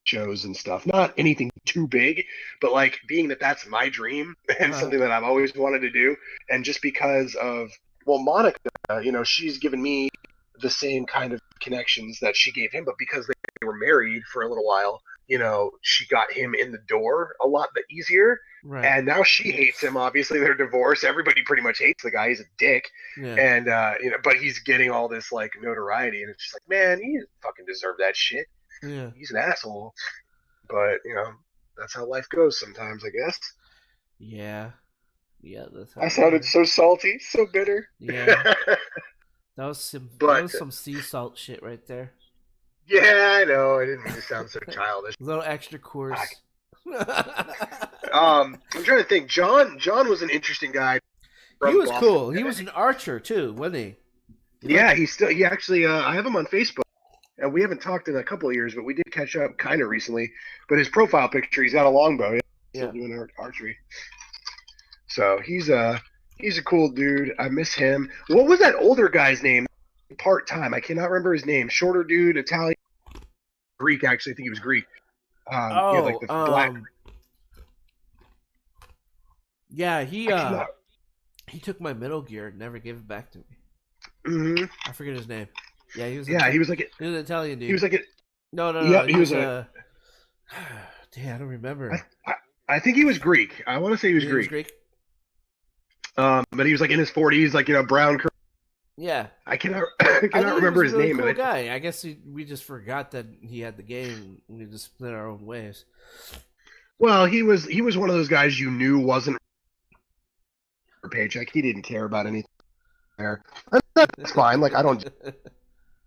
shows and stuff. Not anything too big, but like being that that's my dream and Uh, something that I've always wanted to do, and just because of well, Monica, she's given me the same kind of connections that she gave him, but because they were married for a little while, she got him in the door a lot easier. right. And now she hates him. Obviously, they're divorced. Everybody pretty much hates the guy. He's a dick, Yeah. and but he's getting all this like notoriety, and it's just like, man, he doesn't fucking deserve that shit. Yeah. He's an asshole. But that's how life goes sometimes, I guess. Yeah. Yeah. That's I how it sounded is. so salty, so bitter. Yeah. That was But some sea salt shit right there. yeah, I know. I didn't mean to sound so childish. A little extra course. I'm trying to think. John was an interesting guy He from was Boston. cool. He was an archer too, wasn't he? He Yeah, liked. he actually I have him on Facebook, and we haven't talked in a couple of years, but we did catch up kind of recently. But his profile picture, he's got a longbow. He's still Yeah. doing archery. So he's a cool dude. I miss him. What was that older guy's name? Part time. I cannot remember his name. Shorter dude, Italian, Greek. Actually, I think he was Greek. He had like Oh. the black. Yeah. I cannot. He took my middle gear and never gave it back to me. Hmm. I forget his name. Yeah, Yeah, he was like he was an Italian he dude. was like a, No, no, yeah, no. he He was was a. a. Damn, I don't I, remember. I, I think he was Greek. I want to say he was He was Greek. Greek. But he was like in his 40s, like brown. Yeah, I cannot I I cannot think he remember was a his really name, cool but guy. I guess we just forgot that he had the game. We just split our own ways. well, he was one of those guys you knew wasn't a paycheck. He didn't care about anything there. That's fine. Like I don't.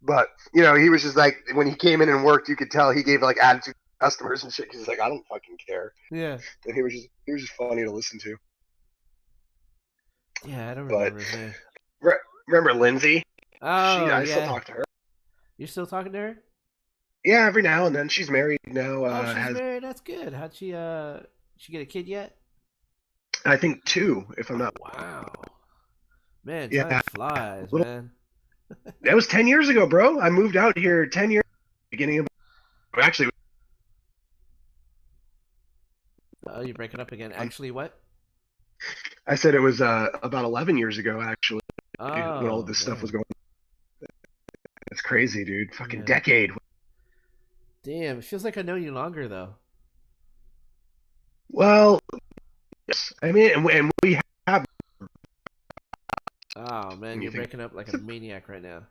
But he was just like when he came in and worked, you could tell he gave like attitude to customers and shit. 'Cause he's like, I don't fucking care. Yeah. And he was just funny to listen to. Yeah, I don't But remember his name. re- remember Lindsay? Oh I still yeah, talk to her. you're still talking to her? Yeah, every now and then. She's married now. Oh, she's Has married. That's good. How'd she get a kid yet? I think two, if I'm Oh not. wow, man, time Yeah, flies, little. man. That was 10 years ago, bro. I moved out here 10 years. Beginning of actually, Oh, you're breaking up again. Actually, what? I said it was about 11 years ago. Actually, when all of Oh this stuff was man, going. It's crazy, dude. Fucking yeah. decade. Damn, it feels like I know you longer though. Well, yes. I mean, and we have Oh man, when you you're think. breaking up like a maniac right now.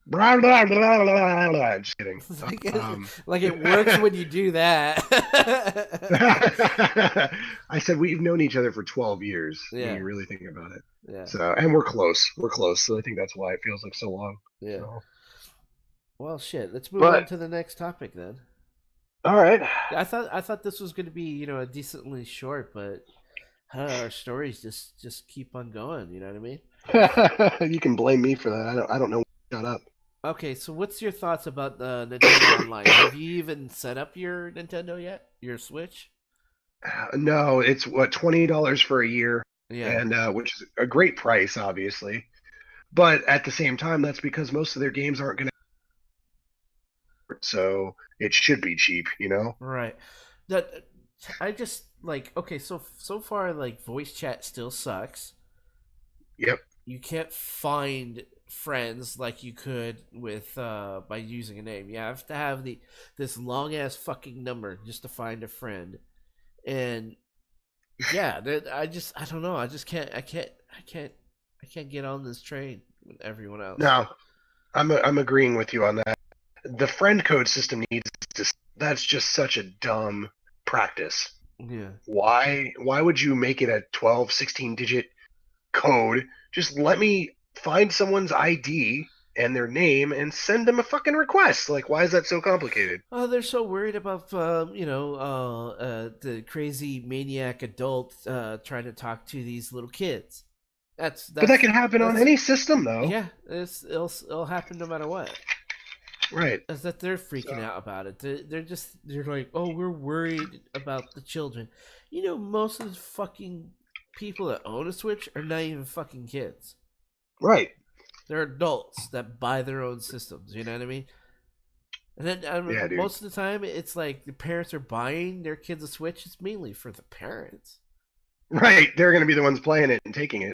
Blah, blah, blah, blah, blah, blah. Just kidding. Um, Like it works when you do that. I said we've known each other for 12 years when Yeah, you really think about it. yeah, So, and we're close. We're close. So I think that's why it feels like so long. yeah. So, Well, shit. Let's move on but to the next topic then. all right. Yeah, I thought this was going to be a decently short, but our stories just keep on going. You know what I mean? You can blame me for that. I don't know. Shut up. Okay, so what's your thoughts about the Nintendo Online? Have you even set up your Nintendo yet? Your Switch? No, it's what $20 for a year, Yeah. and which is a great price, obviously. But at the same time, that's because most of their games aren't going to, so it should be cheap, you know? Right. That I just like okay, so far like voice chat still sucks. Yep. You can't find friends like you could with by using a name. You have to have the this long ass fucking number just to find a friend. And yeah, I don't know. I just I can't get on this train with everyone else. No, I'm agreeing with you on that. The friend code system needs to. That's just such a dumb practice. Yeah. Why would you make it a 12, 16 digit code? Just let me find someone's ID and their name and send them a fucking request. Like, why is that so complicated? Oh, they're so worried about the crazy maniac adult trying to talk to these little kids. But that can happen on That's any system, though. yeah. It'll happen no matter what. Right. Is that they're So, freaking out about it. They're like, oh, we're worried about the children. You know, most of the fucking people that own a Switch are not even fucking kids. right. They're adults that buy their own systems. You know what I mean? And then Yeah, dude. most of the time, it's like the parents are buying their kids a Switch. It's mainly for the parents. Right. They're going to be the ones playing it and taking it.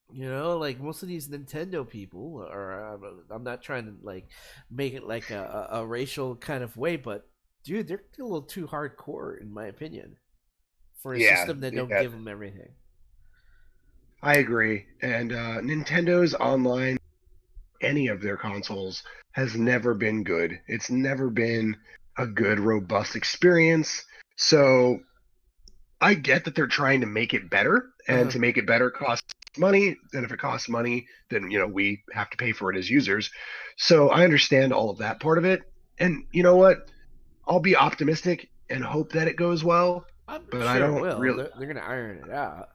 You know, like most of these Nintendo people, or I'm not trying to like make it like a racial kind of way, but dude, they're a little too hardcore in my opinion for a Yeah. system that don't Yeah. give them everything. I agree. And Nintendo's online, any of their consoles, has never been good. It's never been a good, robust experience. So I get that they're trying to make it better, and Uh-huh. to make it better costs money. And if it costs money, then we have to pay for it as users. So I understand all of that part of it. And you know what? I'll be optimistic and hope that it goes well. I'm But I sure it don't will. really. They're gonna iron it out.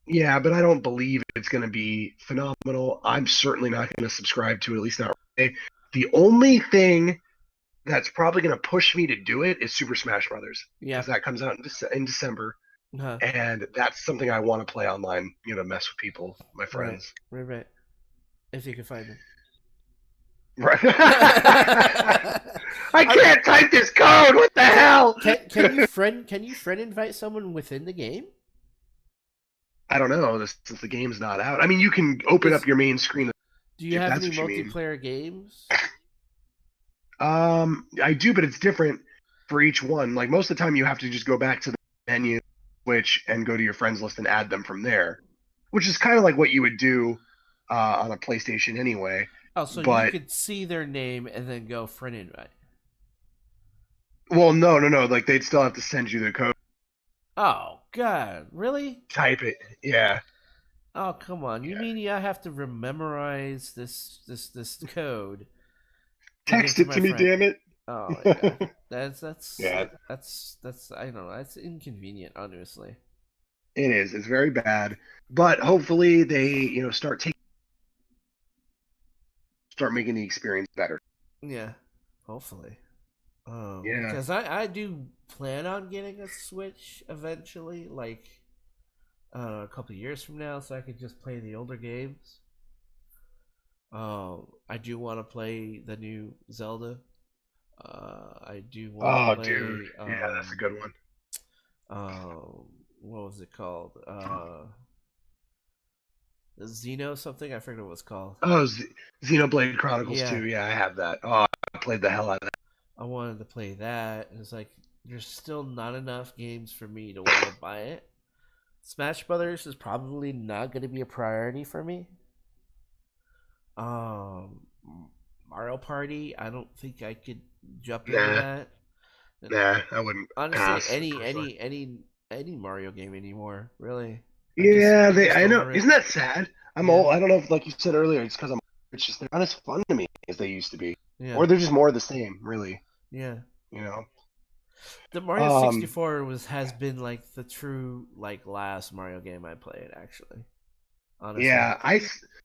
Yeah, but I don't believe it's going to be phenomenal. I'm certainly not going to subscribe to it, at least not right away. The only thing that's probably going to push me to do it is Super Smash Brothers Yeah. because that comes out in December, Uh-huh. and that's something I want to play online. Mess with people, my Right. friends. Right. If you can find them. Right. I I, can't type this code. What the hell? can you friend invite someone within the game? I don't know. Since the game's not out, I mean, you can open Is up your main screen Do you if have that's any what you mean. multiplayer games? I do, but it's different for each one. Like most of the time, you have to just go back to the menu, switch, and go to your friends list and add them from there, which is kind of like what you would do on a PlayStation anyway. Oh, so you But could see their name and then go friend invite. well, no, no, no. Like they'd still have to send you the code. Oh God, really? Type it. Yeah. Oh come on! You Yeah. mean I have to memorize this code to give Text to it my to me, friend? damn it. Oh yeah, that's Yeah. I don't know. That's inconvenient, honestly. It is. It's very bad. But hopefully they, start making the experience better. Yeah, hopefully. Yeah. Because I do plan on getting a Switch eventually, like a couple years from now, so I could just play the older games. I do want to play the new Zelda. I do want to Oh, dude. play Yeah, that's a good one. what was it called? Xeno something. I forget what it was called. Oh, Xenoblade Chronicles Yeah, 2. Yeah, I have that. Oh, I played the hell out of that. I wanted to play that. And it's like there's still not enough games for me to want to buy it. Smash Brothers is probably not going to be a priority for me. Um, Mario Party, I don't think I could jump into Nah, that. nah, I wouldn't Honestly, pass personally. any Mario game anymore, really. Yeah, I'm just I know. over it. Isn't that sad? I'm Yeah, old. I don't know if, like you said earlier, it's because it's just they're not as fun to me as they used to be, yeah, or they're just more of the same, really. yeah. You know. The Mario Um, 64 has been like the true like last Mario game I played actually. Honestly. yeah,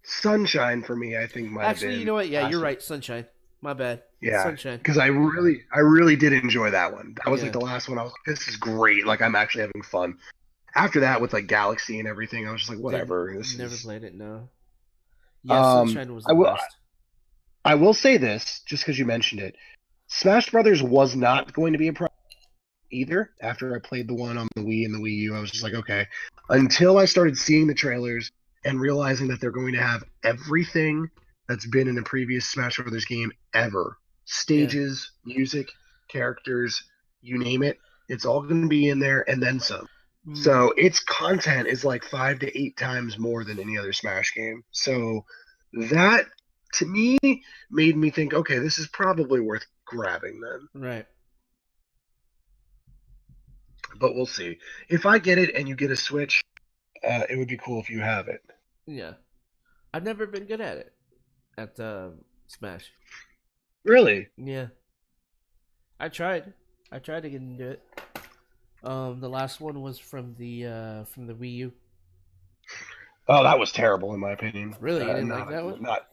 Sunshine for me, I think might have Actually, you been know what? Yeah, you're faster. right. Sunshine. My bad. Yeah, Sunshine. because I really did enjoy that one. That was like Yeah. the last one. I was like, this is great. Like I'm actually having fun. After that, with like Galaxy and everything, I was just like, Didn't whatever. This never is. played it, no. Yeah, Sunshine was I the will. best. I will say this, just because you mentioned it. Smash Brothers was not going to be a problem either. After I played the one on the Wii and the Wii U, I was just like, okay. Until I started seeing the trailers and realizing that they're going to have everything that's been in a previous Smash Brothers game ever. Yeah. Stages, music, characters, you name it. It's all going to be in there and then some. Mm, So its content is like 5 to 8 times more than any other Smash game. So that to me made me think, okay, this is probably worth grabbing then. right. But we'll see. If I get it and you get a Switch, it would be cool if you have it. Yeah. I've never been good at it. At Smash. Really? Yeah. I tried. I tried to get into it. The last one was from the Wii U. Oh, that was terrible in my opinion. Really, you didn't like Not that one? not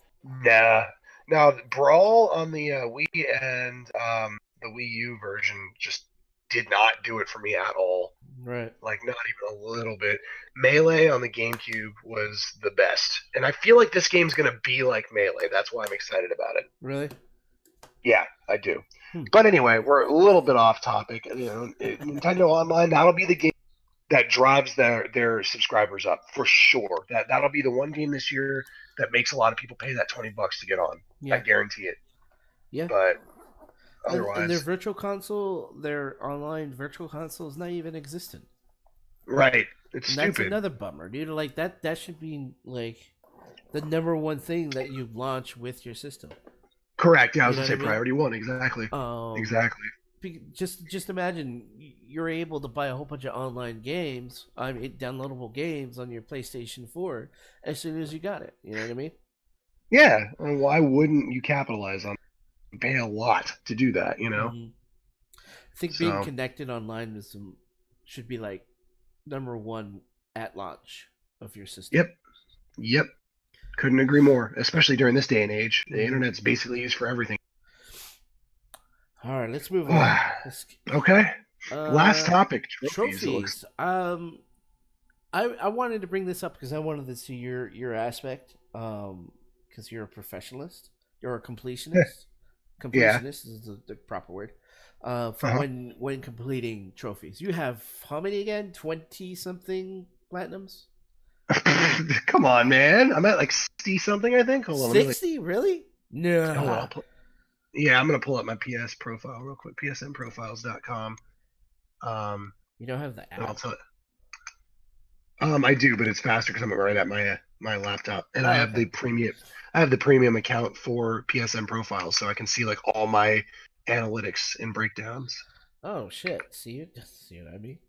nah. Now Brawl on the Wii and the Wii U version just did not do it for me at all. Right. Like not even a little bit. Melee on the GameCube was the best, and I feel like this game's gonna be like Melee. That's why I'm excited about it. Really? Yeah, I do. Hmm. But anyway, we're a little bit off topic. Nintendo Online, that'll be the game that drives their subscribers up for sure. That'll be the one game this year that makes a lot of people pay that $20 to get on. I Yeah. guarantee it. Yeah. But And their otherwise, virtual console, their online virtual console is not even existent. right? It's And that's stupid. another bummer, dude. Like that should be like the number one thing that you launch with your system. Correct. Yeah, I You was know gonna what I say mean? priority one. Exactly. Exactly. Just imagine you're able to buy a whole bunch of online games, I mean downloadable games on your PlayStation 4 as soon as you got it. You know what I mean? Yeah. And why wouldn't you capitalize on it? Pay a lot to do that? Mm-hmm. I think being So connected online should be like number one at launch of your system. yep, yep. Couldn't agree more. Especially during this day and age, the Mm-hmm. internet's basically used for everything. All right, let's move on. Let's Okay. Last uh topic, trophies. It looks. trophies. I wanted to bring this up because I wanted to see your aspect. Because you're a professionalist, you're a completionist. Yeah. Completionist is the proper word. For Uh-huh. when completing trophies, you have how many again? 20 something platinums. Come on, man. I'm at like 60 something, I think. Hold on, let me like. 60? Really? Hold on. No. Yeah, I'm gonna pull up my PS profile real quick. PSNprofiles.com. You don't have the And I'll app. tell you. I do, but it's faster because I'm right at my laptop, and I Oh, have okay. the premium. I have the premium account for PSN profiles, so I can see like all my analytics and breakdowns. Oh shit. See what I mean?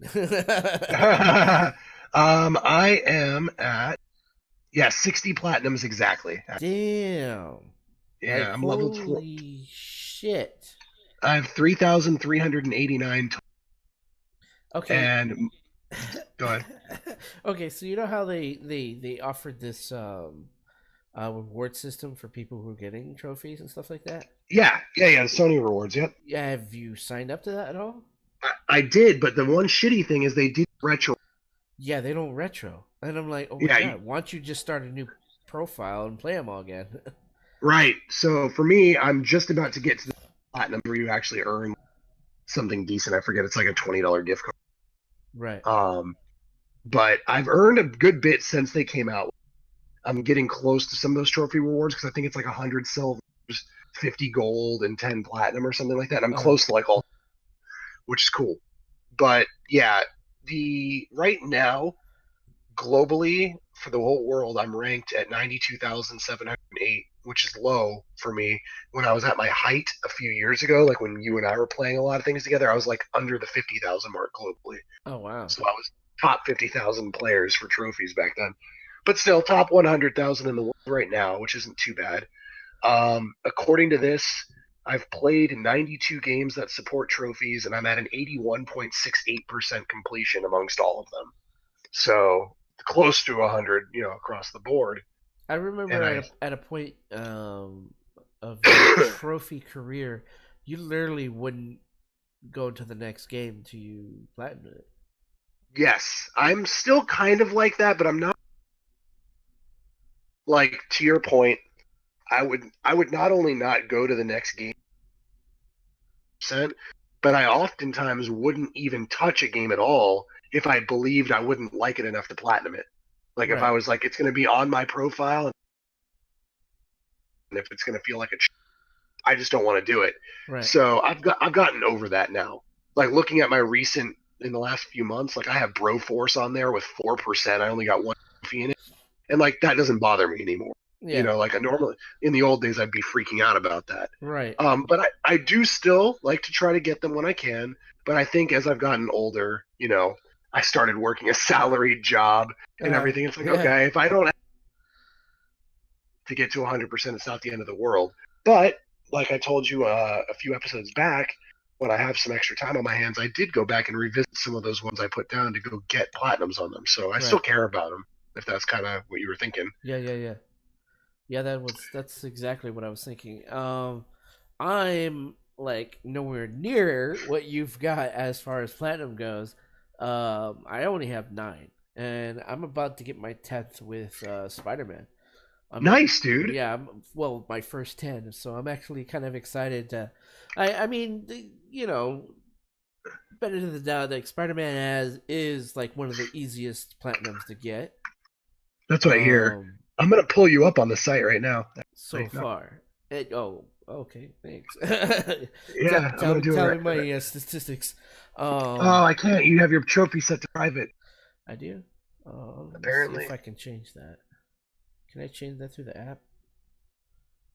I am at, yeah, 60 platinums exactly. Damn. Like Yeah, I'm level 12. holy shit. I have 3,389 Okay. and Go ahead. Okay, so you know how they offered this reward system for people who are getting trophies and stuff like that? Yeah. The Sony rewards. Yep. Yeah, have you signed up to that at all? I did, but the one shitty thing is they did retro. Yeah, they don't retro, and I'm like, oh my Yeah, god, why don't you just start a new profile and play them all again? right. So for me, I'm just about to get to the platinum where you actually earn something decent. I forget it's like a $20 gift Right. card. But I've earned a good bit since they came out. I'm getting close to some of those trophy rewards because I think it's like 100 silvers, 50 gold, and 10 platinum or something like that. And I'm Uh, close to like all, which is cool. But yeah, the right now globally for the whole world, I'm ranked at 92,708, which is low for me. When I was at my height a few years ago, like when you and I were playing a lot of things together, I was like under the 50,000 mark globally. oh wow. So I was top 50,000 players for trophies back then. But still, top 100,000 in the world right now, which isn't too bad. According to this, I've played 92 games that support trophies, and I'm at an 81.68% completion amongst all of them. So close to 100, across the board. I And remember I, at a point of your trophy career, you literally wouldn't go to the next game till you platinum it. yes, I'm still kind of like that, but I'm not like to your point. I would not only not go to the next game, but I oftentimes wouldn't even touch a game at all if I believed I wouldn't like it enough to platinum it. Like if I Right. was like, it's going to be on my profile, and if it's going to feel like I just don't want to do it. Right. So I've gotten over that now. Like looking at my recent in the last few months, like I have Broforce on there with 4%. I only got one trophy in it, and like that doesn't bother me anymore. Yeah. Like I normally in the old days I'd be freaking out about that. Right. But I do still like to try to get them when I can. But I think as I've gotten older, I started working a salaried job and everything. It's like, Yeah. okay, if I don't have to get to 100%, it's not the end of the world. But like I told you a few episodes back, when I have some extra time on my hands, I did go back and revisit some of those ones I put down to go get platinums on them. So I still Right. care about them, if that's kind of what you were thinking. Yeah. Yeah. Yeah. Yeah. That's exactly what I was thinking. I'm like nowhere near what you've got as far as platinum goes. I only have 9, and I'm about to get my 10th with Spider Man. Nice, dude. Yeah, well, my first 10, so I'm actually kind of excited to. I mean, better to the doubt, like Spider Man as is like one of the easiest platinums to get. That's what I hear. Um, I'm gonna pull you up on the site right now. so No, far. Okay, thanks. yeah, I'm gonna do it Tell me right. my statistics. Oh, Um, I can't. You have your trophy set to private, I do. Let me see if apparently. I can change that. Can I change that through the app?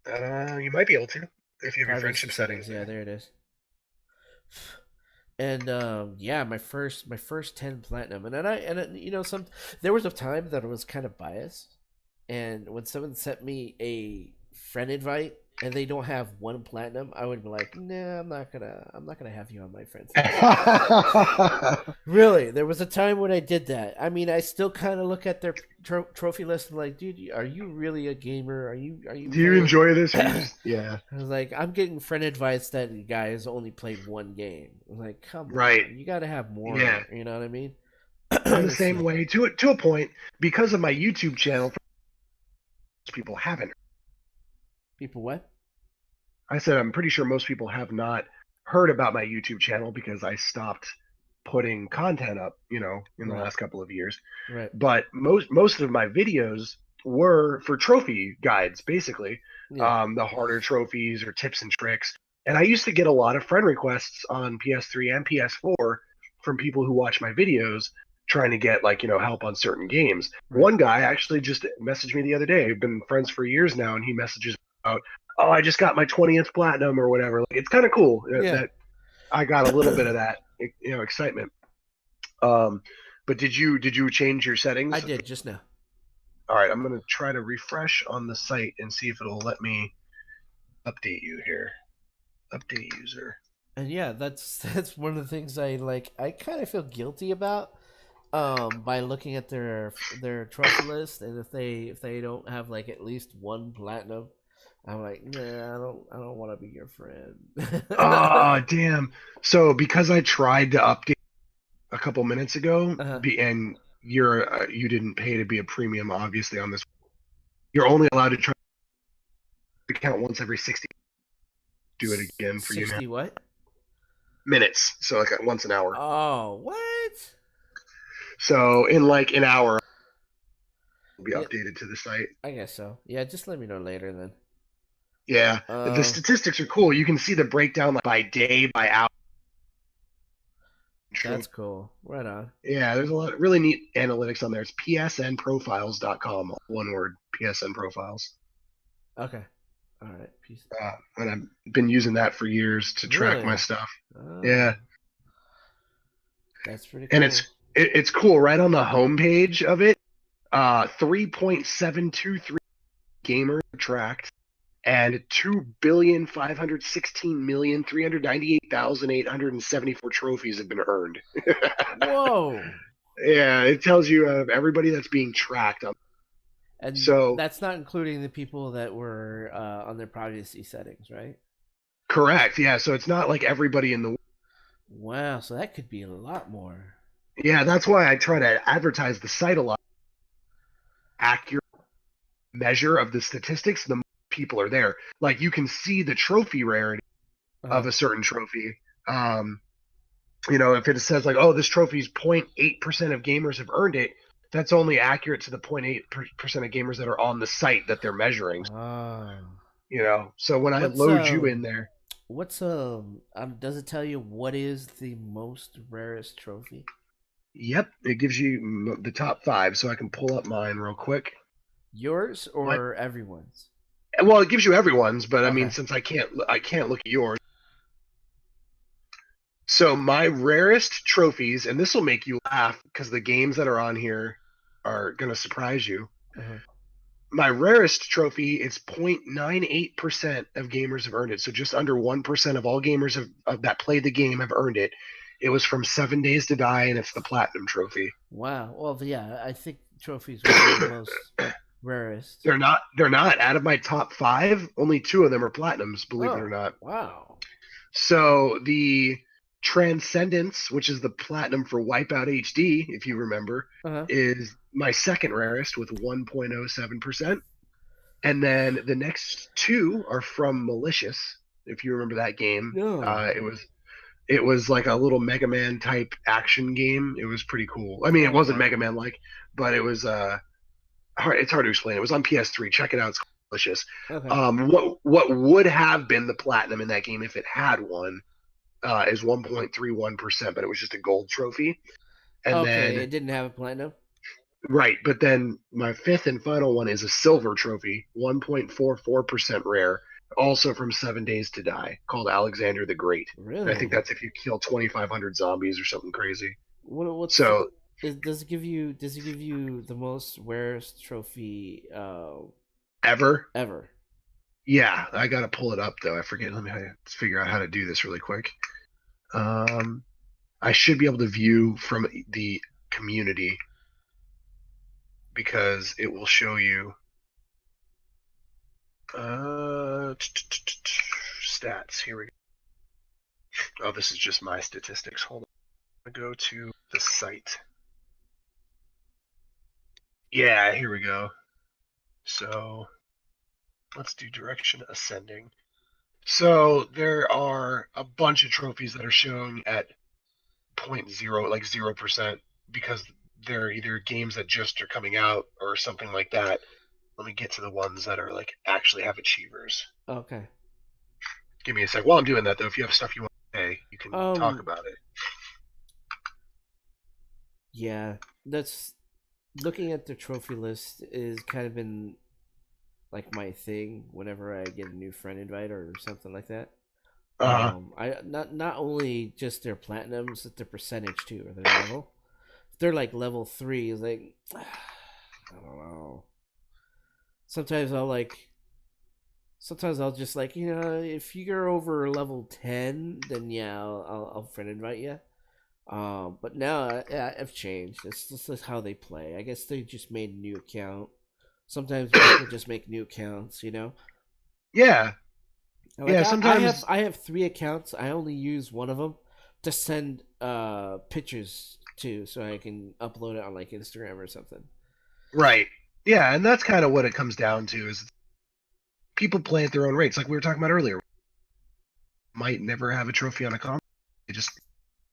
You might be able to if you have your Privacy friendship settings. settings Yeah, there. there it is. And yeah, my first 10 platinum, and then some there was a time that I was kind of biased, and when someone sent me a friend invite and they don't have one platinum, I would be like, nah, I'm not gonna have you on my friends list. Really, there was a time when I did that. I mean, I still kind of look at their trophy list and like, dude, are you really a gamer? Are you Do you playing? enjoy this, or you I just yeah? was like, I'm getting friend advice that the guy has only played one game. I'm like, come Right. on, you got to have Yeah. more. You know what I mean? I'm the Let's same see. way to a point because of my YouTube channel. Most people haven't. People, what? I said I'm pretty sure most people have not heard about my YouTube channel because I stopped putting content up, in the Right, last couple of years. right. But most of my videos were for trophy guides, basically, Yeah, the harder trophies or tips and tricks. And I used to get a lot of friend requests on PS3 and PS4 from people who watch my videos trying to get like help on certain games. right. One guy actually just messaged me the other day. We've been friends for years now, and he messages about, "Oh, I just got my 20th platinum or whatever." Like, it's kind of cool Yeah, that I got a little bit of that excitement. Um, but did you change your I settings? did just now. All right, I'm gonna try to refresh on the site and see if it'll let me update you here. Update user. And yeah, that's that's one of the things I like. I kind of feel guilty about By looking at their trophy list, and if they don't have like at least one platinum, I'm like, nah, I don't want to be your friend. Oh, damn. So because I tried to update a couple minutes ago, uh-huh. and you didn't pay to be a premium, obviously on this. You're only allowed to try the account once every 60. Do it again for you now. 60 what? Minutes, so like once an hour. Oh, what? So in like an hour, it'll be Yeah, updated to the site. I guess so. Yeah, just let me know later then. Yeah, the Um, statistics are cool. You can see the breakdown like by day, by hour. that's cool. Right on. Yeah, there's a lot of really neat analytics on there. It's psnprofiles.com, one word, PSN Profiles. Okay. All right. Peace. And I've been using that for years to track my Really? stuff. Yeah, Oh, that's pretty and cool. it's cool. Right on the homepage of it, 3.723 gamers tracked, and 2,516,398,874 trophies have been earned. Whoa. Yeah, it tells you of everybody that's being tracked. And So that's not including the people that were on their privacy settings, right? correct. Yeah, so it's not like everybody in the. Wow. So that could be a lot more. Yeah, that's why I try to advertise the site a lot. Accurate measure of the statistics, the more people are there. Like you can see the trophy rarity Uh-huh. of a certain trophy. Um, if it says like, oh, this trophy's 0.8% of gamers have earned it, that's only accurate to the 0.8% of gamers that are on the site that they're measuring. Oh. So when I What's load you in there, does it tell you what is the most rarest trophy? yep, it gives you the top five. So I can pull up mine real quick. Yours What? or everyone's? Well, it gives you everyone's, but I mean, Okay. since I can't look at yours. So my rarest trophies, and this will make you laugh because the games that are on here are gonna surprise you. Uh-huh. My rarest trophy is 0.98% of gamers have earned it. So just under 1% of all gamers that played the game have earned it. It was from 7 Days to Die, and it's the platinum trophy. Wow. Well, yeah, I think trophies would be the most rarest. They're not. Out of my top five, only two of them are platinums, believe it or Oh, not. wow. So the Transcendence, which is the platinum for Wipeout HD, if you remember, Uh-huh. is my second rarest with 1.07%. And then the next two are from Malicious, if you remember that game. No. It was like a little Mega Man type action game. It was pretty cool. I mean, it Oh, wasn't fun. Mega Man like, but it was it's hard to explain. It was on PS3. Check it out. It's delicious. Okay. What would have been the platinum in that game if it had one is 1.31%, but it was just a gold trophy. And Okay, then it didn't have a platinum? right, but then my fifth and final one is a silver trophy, 1.44% rare, also from 7 Days to Die, called Alexander the Great. And I think Really? that's if you kill 2,500 zombies or something crazy. What's So does it give you the most rarest trophy ever, ever? yeah, I gotta pull it up though. I forget. Let me figure out how to do this really quick. Um, I should be able to view from the community because it will show you stats. Here we go. Oh, this is just my statistics. Hold on. I'm gonna go to the site. Yeah, here we go. So let's do direction ascending. So there are a bunch of trophies that are shown at point zero, like 0%, because they're either games that just are coming out or something like that. Let me get to the ones that are like actually have achievers. Okay. Give me a sec. While I'm doing that, though, if you have stuff you want to say, you can talk Um about it. yeah, that's looking at the trophy list is kind of been like my thing whenever I get a new friend invite or something like that. Uh, I not only just their platinums, but their percentage too, or their level. If they're like level 3, is like I don't know. Sometimes I'll like sometimes I'll just like, if you're over level 10, then yeah, I'll friend invite you. But now I've changed. It's just how they play. I guess they just made a new account. Sometimes people just make new accounts, you know. Yeah, Like yeah. I have Sometimes, I have three accounts. I only use one of them to send pictures to, so I can upload it on like Instagram or something. right? Yeah, and that's kind of what it comes down to is people play at their own rates. Like we were talking about earlier, might never have a trophy on a console. They just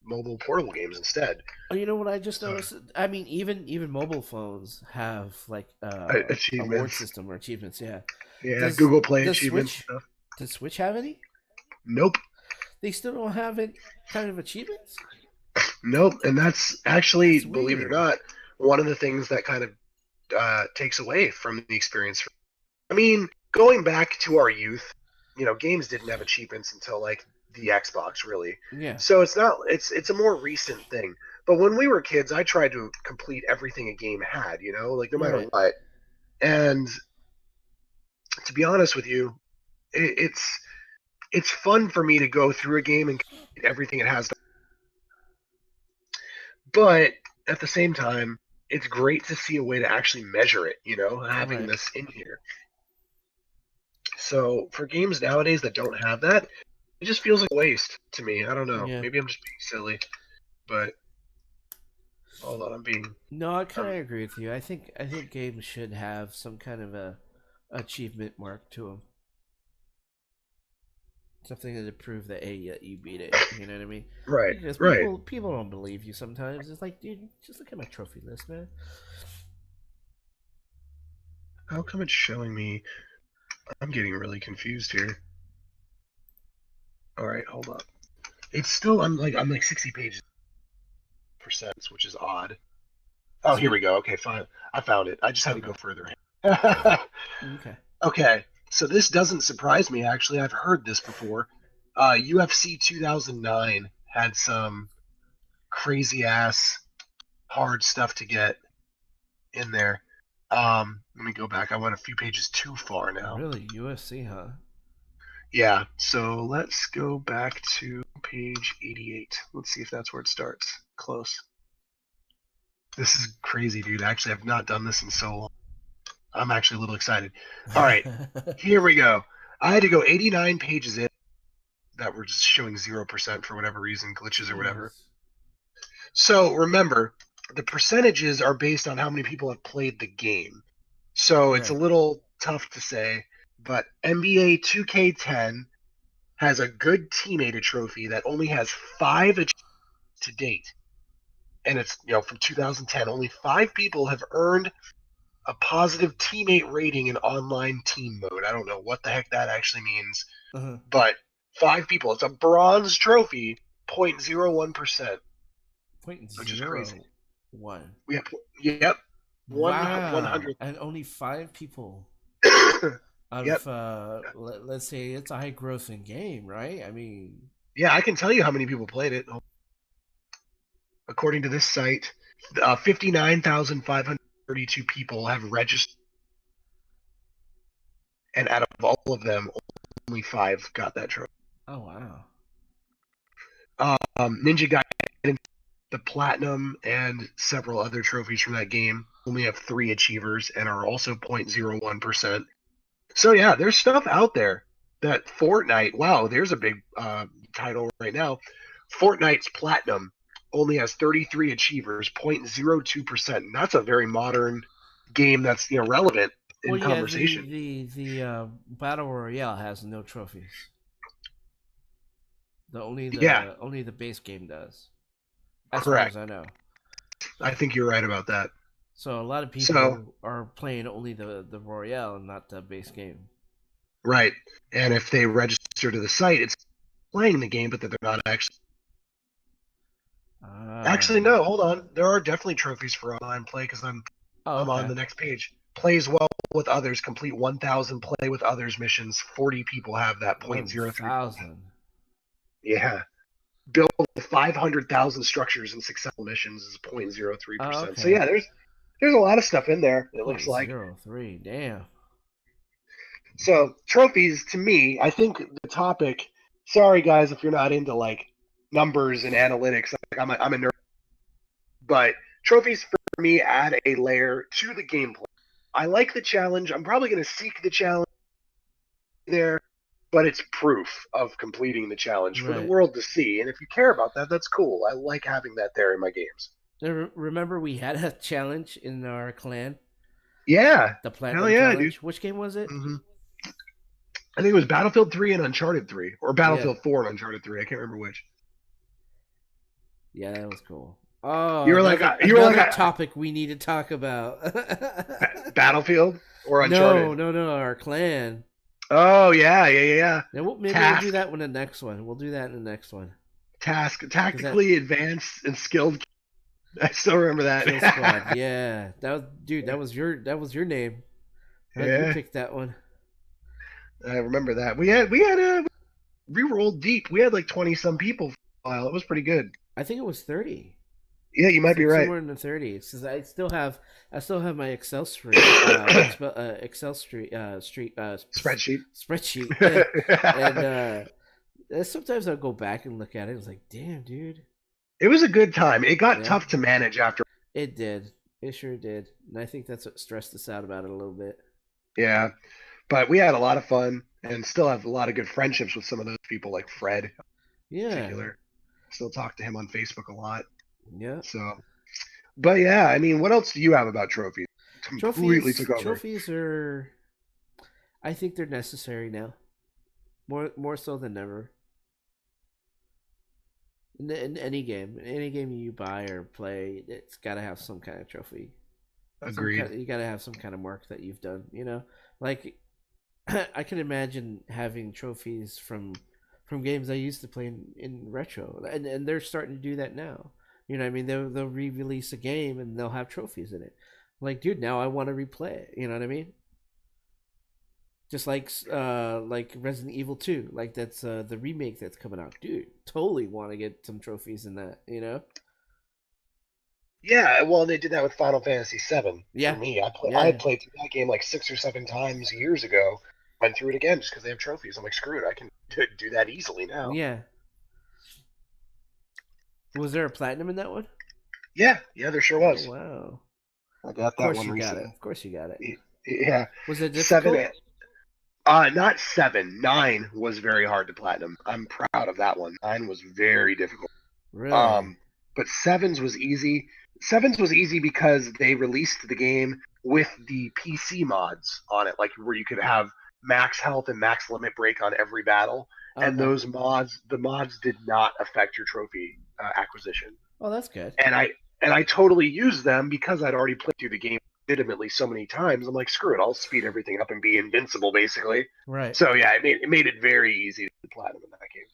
mobile portable games instead. Oh, you know what I just So noticed? I mean, even mobile phones have like award achievements. system or achievements. Yeah. Yeah, Does Google Play does achievements and Switch stuff. does Switch have any? Nope, They still don't have any kind of achievements. nope. And that's actually, That's believe it or weird. not, one of the things that kind of takes away from the experience. I mean, going back to our youth, games didn't have achievements until like the Xbox, really. Yeah. So it's not it's a more recent thing. But when we were kids, I tried to complete everything a game had, like no matter Right. what. And to be honest with you, it's fun for me to go through a game and complete everything it has. But at the same time, it's great to see a way to actually measure it, having Right. this in here. So for games nowadays that don't have that, it just feels like a waste to me. I don't know. Yeah. Maybe I'm just being silly, but hold on, I'm being. No, I kind Um, of agree with you. I think games should have some kind of a achievement mark to them. Something to prove that hey, you beat it. You know what I mean? right, Because right. people don't believe you sometimes. It's like, dude, just look at my trophy list, man. How come it's showing me? I'm getting really confused here. All right, hold up. It's still I'm like 60 pages percent, which is odd. Oh, here we Sweet. go. Okay, fine. I found it. I just had to Okay. go further. Okay. Okay, so this doesn't surprise me. Actually, I've heard this before. UFC 2009 had some crazy ass hard stuff to get in there. Let me go back. I went a few pages too far now. Really, UFC, huh? Yeah, so let's go back to page 88. Let's see if that's where it starts. Close. This is crazy, dude. Actually, I've not done this in so long. I'm actually a little excited. All right, here we go. I had to go 89 pages in that were just showing 0% for whatever reason, glitches or whatever. Jeez. So remember, the percentages are based on how many people have played the game. So it's a Right. little tough to say, but NBA 2K10 has a good teammate trophy that only has 5 to date. And it's, from 2010, only 5 people have earned a positive teammate rating in online team mode. I don't know what the heck that actually means, Uh-huh. but 5 people. It's a bronze trophy, 0.01%, Point which is crazy. zero one. We have, yep, one Wow. hundred. And only 5 people out Yep. of let's say it's a high grossing game, right? I mean, Yeah, I can tell you how many people played it. According to this site, 59,532 people have registered, and out of all of them, only 5 got that trophy. oh wow. Ninja Gaiden, the platinum, and several other trophies from that game only have 3 achievers and are also 0.01%. So yeah, there's stuff out there. That Fortnite, wow, there's a big title right now. Fortnite's platinum only has 33 achievers, 0.02%. And that's a very modern game that's relevant Well, in yeah, conversation. the battle royale has no trophies. Yeah, Only the base game does, as far as correct. I know. I think you're right about that. So a lot of So, people are playing only the royale and not the base game. right. And if they register to the site, it's playing the game, but that they're not actually. Actually, Ah. no. Hold on. There are definitely trophies for online play because Oh, I'm on okay. the next page. Plays well with others. Complete 1,000 play with others missions. 40 people have that 0.03. 1,000. Yeah. Build 500,000 structures in successful missions is Oh, 0.03%. So okay. yeah, there's a lot of stuff in there. It looks Point like. zero three. Damn. So trophies to me, I think the topic. Sorry guys, if you're not into like numbers and analytics. I'm a nerd But trophies for me add a layer to the gameplay. I like the challenge. I'm probably going to seek the challenge there, but it's proof of completing the challenge for the Right. world to see. And if you care about that, that's cool. I like having that there in my games. Remember we had a challenge in our clan, Yeah, the hell Platinum yeah, dude. Challenge. Which game was it? hmm I think it was Battlefield 3 and Uncharted 3, or Yeah. Battlefield 4 and Uncharted 3. I can't remember which. Yeah, that was cool. Oh, You were like, another topic we need to talk about. Battlefield or No, Uncharted. no, no, our clan. Oh yeah. Yeah, maybe we'll do Task, that in the next one. We'll do that in the next one. Because that tactically advanced and skilled. I still remember Kill Squad, that. yeah, that was dude. That was your name. You Yeah, picked that one. I remember that. We rolled deep. We had like 20 some people for a while. It was pretty good. I think it was 30. Yeah, you It's might be like right. somewhere in the 30s. Because I still have my Excel street Spreadsheet. spreadsheet, and sometimes I'll go back and look at it. It's like, damn, dude. It was a good time. It got Yeah, tough to manage after. it did. It sure did. And I think that's what stressed us out about it a little bit. Yeah, but we had a lot of fun and still have a lot of good friendships with some of those people, like Fred in Yeah, particular. Still talk to him on Facebook a lot. yeah. So, but yeah, I mean, what else do you have about trophies? Completely took over. Trophies are. I think they're necessary now, more so than ever. In any game you buy or play, it's got to have some kind of trophy. Agreed. You got to have some kind of mark that you've done. You know, like I can imagine having trophies from games I used to play in retro, and they're starting to do that now. You know, what I mean, they'll re-release a game and they'll have trophies in it. Like, dude, now I want to replay it. You know what I mean? Just like Resident Evil 2, like that's the remake that's coming out. Dude, totally want to get some trophies in that, you know? Yeah, well, they did that with Final Fantasy VII. For Yeah. me, I Yeah. had played through that game like 6 or 7 times years ago. Went through it again just because they have trophies. I'm like, screw it, I can do that easily now. Yeah. Was there a platinum in that one? Yeah, there sure Oh was. wow. I Of got that course one you got it. recently. Of course you got it. Yeah, Was it seven. difficult? Not seven. 9 was very hard to platinum. I'm proud of that one. 9 was very difficult. Really? Um, but sevens was easy. Sevens was easy because they released the game with the PC mods on it, like where you could have max health and max limit break on every battle. And Okay. those mods, the mods did not affect your trophy acquisition. Oh, that's good. And I totally used them because I'd already played through the game legitimately so many times. I'm like, screw it, I'll speed everything up and be invincible, basically. Right. So yeah, it made it very easy to platinum in that game.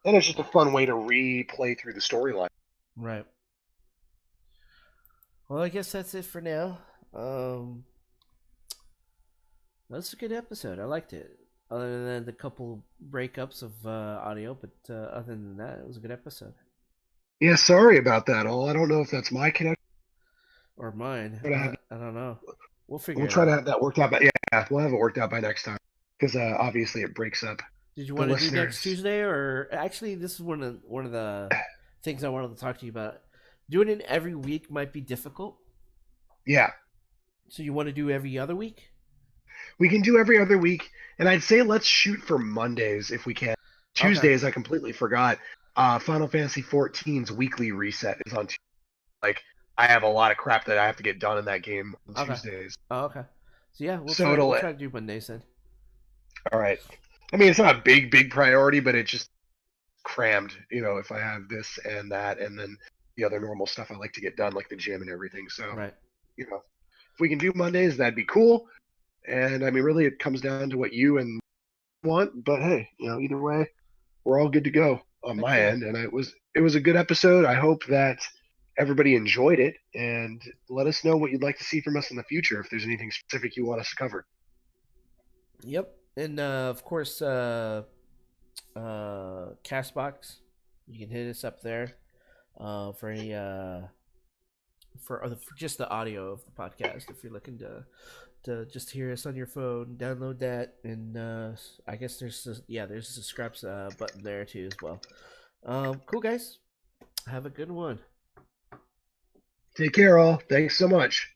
And it's just a fun way to replay through the storyline. Right. Well, I guess that's it for now. Um, that's a good episode. I liked it. Other than the couple breakups of audio, but other than that, it was a good episode. Yeah, sorry about that. All I don't know if that's my connection. Or mine. I don't know. We'll figure We'll it try to out. have that worked out. But yeah, we'll have it worked out by next time because obviously it breaks up Did you the want to do next listeners. Tuesday, or actually, this is one of the things I wanted to talk to you about. Doing it every week might be difficult. Yeah, So you want to do every other week? we can do every other week, and I'd say let's shoot for Mondays if we can. Okay. Tuesdays, I completely forgot. Final Fantasy 14's weekly reset is on Tuesday. Like I have a lot of crap that I have to get done in that game on Okay. Tuesdays. Oh, okay. So yeah, So it'll we'll try to do Mondays then. all right. I mean, it's not a big priority, but it just crammed. If I have this and that, and then the other normal stuff I like to get done, like the gym and everything. So Right. if we can do Mondays, that'd be cool. And I mean, really, it comes down to what you and want. But hey, either way, we're all good to go on Heck my yeah. end. And it was a good episode. I hope that everybody enjoyed it, and let us know what you'd like to see from us in the future. If there's anything specific you want us to cover. Yep. And of course, Castbox. You can hit us up there for any for just the audio of the podcast. If you're looking to just hear us on your phone, download that, and I guess there's a subscribe button there too as well. Cool guys. Have a good one. Take care, all. Thanks so much.